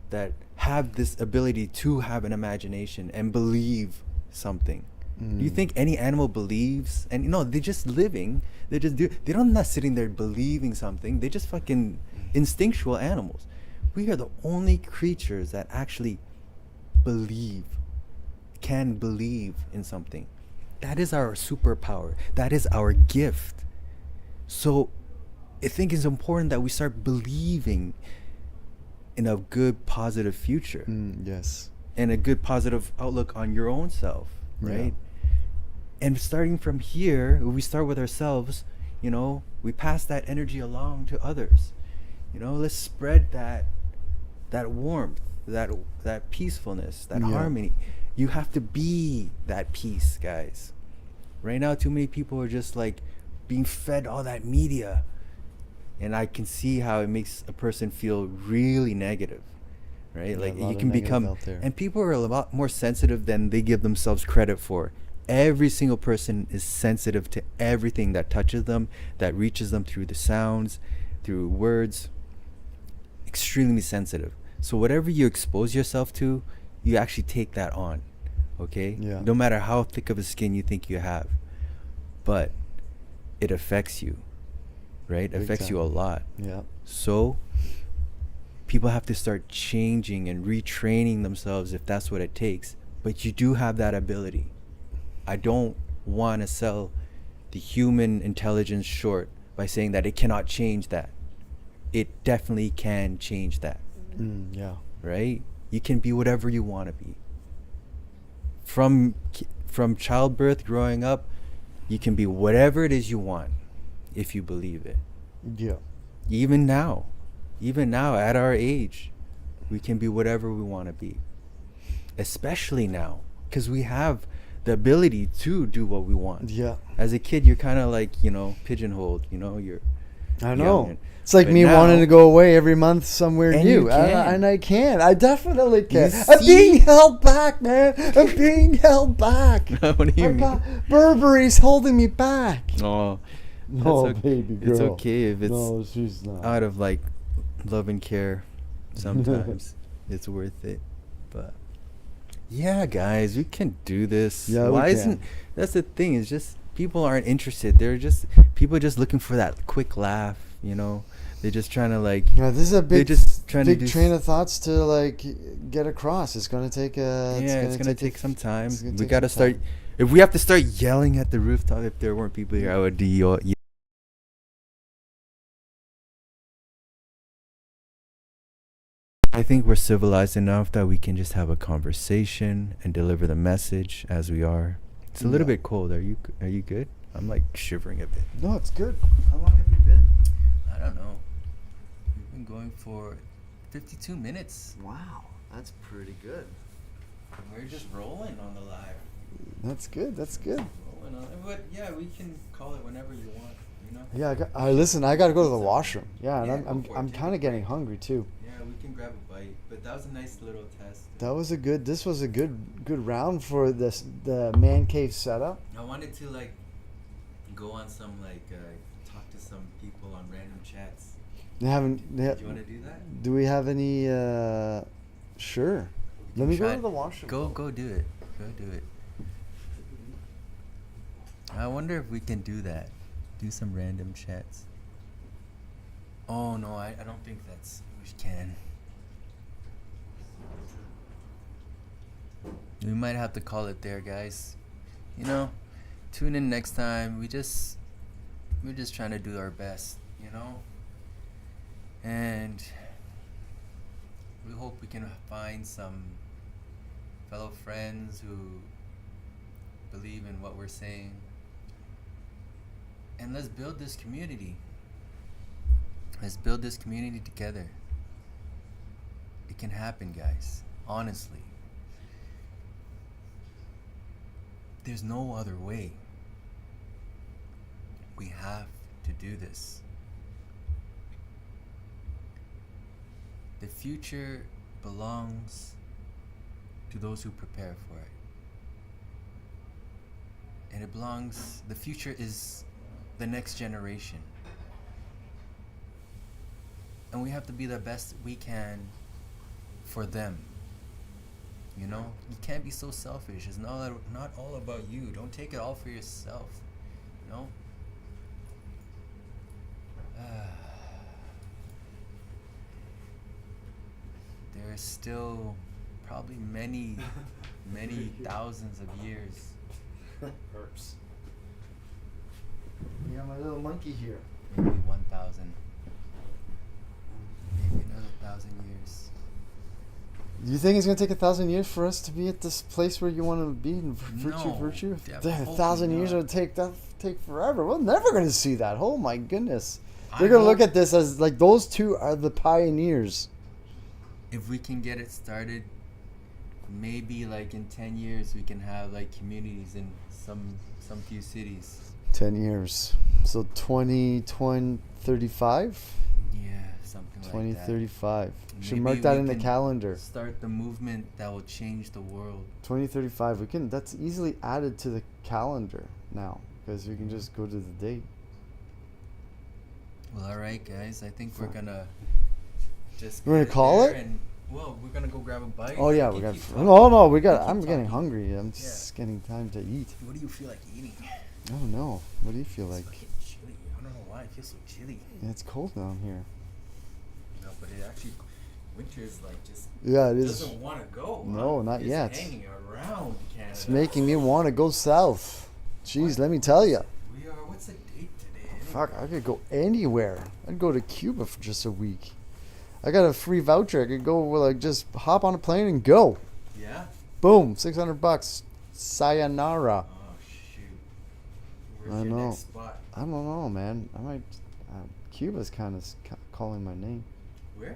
Speaker 2: that have this ability to have an imagination and believe something. Do you think any animal believes? And they're just living. They just do. They don't not sitting there believing something. They just fucking instinctual animals. We are the only creatures that actually can believe in something. That is our superpower. That is our gift. So I think it's important that we start believing in a good, positive future
Speaker 1: Yes.
Speaker 2: and a good, positive outlook on your own self, right? And starting from here, we start with ourselves, we pass that energy along to others. Let's spread that warmth, that peacefulness, that
Speaker 1: Yeah.
Speaker 2: harmony. You have to be that peace, guys. Right now, too many people are just like being fed all that media. And I can see how it makes a person feel really negative, right?
Speaker 1: Yeah,
Speaker 2: like
Speaker 1: a lot
Speaker 2: you
Speaker 1: of
Speaker 2: can
Speaker 1: negative
Speaker 2: become,
Speaker 1: out there.
Speaker 2: and people are a lot more sensitive than they give themselves credit for. Every single person is sensitive to everything that touches them, that reaches them through the sounds, through words. Extremely sensitive. So whatever you expose yourself to, you actually take that on, okay?
Speaker 1: Yeah.
Speaker 2: No matter how thick of a skin you think you have, but it affects you, right? It
Speaker 1: Big
Speaker 2: affects you a
Speaker 1: time.
Speaker 2: lot.
Speaker 1: Yeah.
Speaker 2: So people have to start changing and retraining themselves if that's what it takes. But you do have that ability. I don't want to sell the human intelligence short by saying that it cannot change that. It definitely can change that.
Speaker 1: Yeah.
Speaker 2: Right? You can be whatever you want to be. From childbirth, growing up, you can be whatever it is you want if you believe it.
Speaker 1: Yeah.
Speaker 2: Even now at our age, we can be whatever we want to be. Especially now, because we have the ability to do what we want.
Speaker 1: Yeah.
Speaker 2: As a kid, you're kind of like, pigeonholed, you're
Speaker 1: I
Speaker 2: young
Speaker 1: know. It's like
Speaker 2: but
Speaker 1: me
Speaker 2: now-
Speaker 1: wanting to go away every month somewhere
Speaker 2: And
Speaker 1: new.
Speaker 2: you can.
Speaker 1: And I can. I definitely can.
Speaker 2: You
Speaker 1: I'm
Speaker 2: see?
Speaker 1: being held back, man. I'm being held back.
Speaker 2: What do you
Speaker 1: I
Speaker 2: mean?
Speaker 1: got Burberry's holding me back.
Speaker 2: Oh,
Speaker 1: No,
Speaker 2: that's
Speaker 1: baby girl.
Speaker 2: It's okay if it's
Speaker 1: No, she's not.
Speaker 2: out of like love and care. Sometimes it's worth it. But yeah, guys, we can do this.
Speaker 1: Yeah, we
Speaker 2: Why
Speaker 1: can.
Speaker 2: isn't that's the thing? It's just people aren't interested. They're just people just looking for that quick laugh. They're just trying to like.
Speaker 1: Yeah, this is a big,
Speaker 2: just trying to
Speaker 1: big
Speaker 2: do
Speaker 1: train of thoughts to like get across. It's gonna take a.
Speaker 2: It's gonna take some time.
Speaker 1: it's gonna
Speaker 2: We
Speaker 1: take
Speaker 2: gotta
Speaker 1: some
Speaker 2: start.
Speaker 1: time.
Speaker 2: If we have to start yelling at the rooftop, if there weren't people here, I would yell. I think we're civilized enough that we can just have a conversation and deliver the message as we are. It's a little
Speaker 1: Yeah.
Speaker 2: bit cold. Are you good? I'm like shivering a bit.
Speaker 1: No, it's good. How long have you been?
Speaker 2: I don't know. We've been going for 52 minutes.
Speaker 1: Wow, that's pretty good.
Speaker 2: We're just rolling on the live.
Speaker 1: That's good. That's good.
Speaker 2: Rolling on, but yeah, we can call it whenever you want.
Speaker 1: Yeah, listen. I gotta go to the washroom. Yeah, and
Speaker 2: Yeah,
Speaker 1: I'm
Speaker 2: go for it.
Speaker 1: I'm
Speaker 2: Take
Speaker 1: kind
Speaker 2: a
Speaker 1: of getting
Speaker 2: break.
Speaker 1: hungry too.
Speaker 2: Yeah, we can grab a bite. But that was a nice little test.
Speaker 1: This was a good round for the man cave setup.
Speaker 2: I wanted to like go on some like talk to some people on random chats.
Speaker 1: Do you want
Speaker 2: to do that?
Speaker 1: Do we have any? Sure. Let me go
Speaker 2: Try
Speaker 1: to
Speaker 2: it.
Speaker 1: the washroom.
Speaker 2: Go do it. Go do it. I wonder if we can do that. Do some random chats. Oh no, I don't think we can. We might have to call it there, guys. Tune in next time. We're just trying to do our best, and we hope we can find some fellow friends who believe in what we're saying. And let's build this community. Let's build this community together. It can happen, guys. Honestly. There's no other way. We have to do this. The future belongs to those who prepare for it. And the future is the next generation. And we have to be the best we can for them. You can't be so selfish. It's not all about you. Don't take it all for yourself. There are still probably many thousands of years.
Speaker 1: Herps. We got my little monkey here.
Speaker 2: Maybe 1,000. Maybe another 1,000 years.
Speaker 1: Do you think it's gonna take 1,000 years for us to be at this place where you want to be in virtue?
Speaker 2: Definitely
Speaker 1: 1,000 years
Speaker 2: not.
Speaker 1: would take forever. We're never gonna see that. Oh my goodness. They're
Speaker 2: I
Speaker 1: gonna look
Speaker 2: hope-
Speaker 1: at this as like those two are the pioneers.
Speaker 2: If we can get it started, maybe like in 10 years we can have like communities in some some few cities.
Speaker 1: 10 years. So 2035?
Speaker 2: Yeah, something like that.
Speaker 1: 2035. Should
Speaker 2: Maybe
Speaker 1: mark that
Speaker 2: we
Speaker 1: in the
Speaker 2: can
Speaker 1: calendar.
Speaker 2: Start the movement that will change the world.
Speaker 1: 2035. We can. That's easily added to the calendar now because we can just go to the date.
Speaker 2: Well, all right, guys. I think we're gonna just.
Speaker 1: We're gonna
Speaker 2: get
Speaker 1: call
Speaker 2: there
Speaker 1: it?
Speaker 2: And, well, we're gonna go grab a bite.
Speaker 1: Oh yeah,
Speaker 2: We
Speaker 1: we
Speaker 2: can
Speaker 1: got.
Speaker 2: keep talking.
Speaker 1: No, we got.
Speaker 2: keep
Speaker 1: I'm getting
Speaker 2: talking.
Speaker 1: hungry. I'm just getting time to eat.
Speaker 2: What do you feel like eating?
Speaker 1: I don't know. What do you feel like?
Speaker 2: It's fucking chilly. I don't know why it feels so chilly.
Speaker 1: Yeah, it's cold down here.
Speaker 2: No, but it actually, winter is like just.
Speaker 1: Yeah, it is.
Speaker 2: Doesn't want to go.
Speaker 1: No,
Speaker 2: huh?
Speaker 1: not
Speaker 2: It's
Speaker 1: yet.
Speaker 2: Hanging around Canada.
Speaker 1: It's making me want to go south. Jeez, let me tell you.
Speaker 2: We are. What's the date today?
Speaker 1: Fuck, I could go anywhere. I'd go to Cuba for just a week. I got a free voucher. I could go like just hop on a plane and go.
Speaker 2: Yeah.
Speaker 1: Boom, $600. Sayonara.
Speaker 2: Oh shoot. Where's
Speaker 1: I
Speaker 2: your
Speaker 1: know.
Speaker 2: next spot?
Speaker 1: I don't know, man. I might. Cuba's kind of calling my name.
Speaker 2: Where?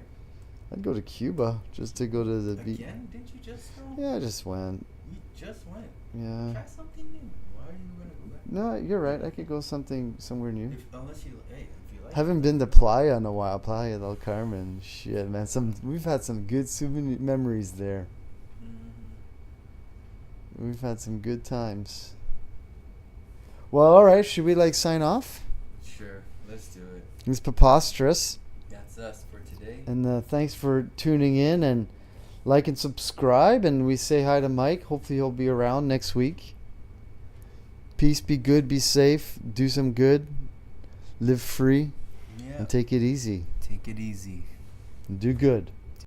Speaker 1: I'd go to Cuba just to go to the beach.
Speaker 2: Again? Did you just go?
Speaker 1: Yeah, I just went.
Speaker 2: You just went.
Speaker 1: Yeah.
Speaker 2: Try something new. Why are you gonna go back?
Speaker 1: No, you're right. I could go somewhere new.
Speaker 2: Unless you, hey, if you like.
Speaker 1: Haven't been to Playa in a while. Playa del Carmen. Shit, man. We've had some good souvenir memories there.
Speaker 2: Mm-hmm.
Speaker 1: We've had some good times. Well, all right. Should we sign off?
Speaker 2: Sure, let's do it.
Speaker 1: It's preposterous.
Speaker 2: That's us for today.
Speaker 1: And thanks for tuning in and like and subscribe. And we say hi to Mike. Hopefully he'll be around next week. Peace, be good, be safe, do some good, live free,
Speaker 2: Yeah.
Speaker 1: and take it easy.
Speaker 2: Take it easy.
Speaker 1: And do good.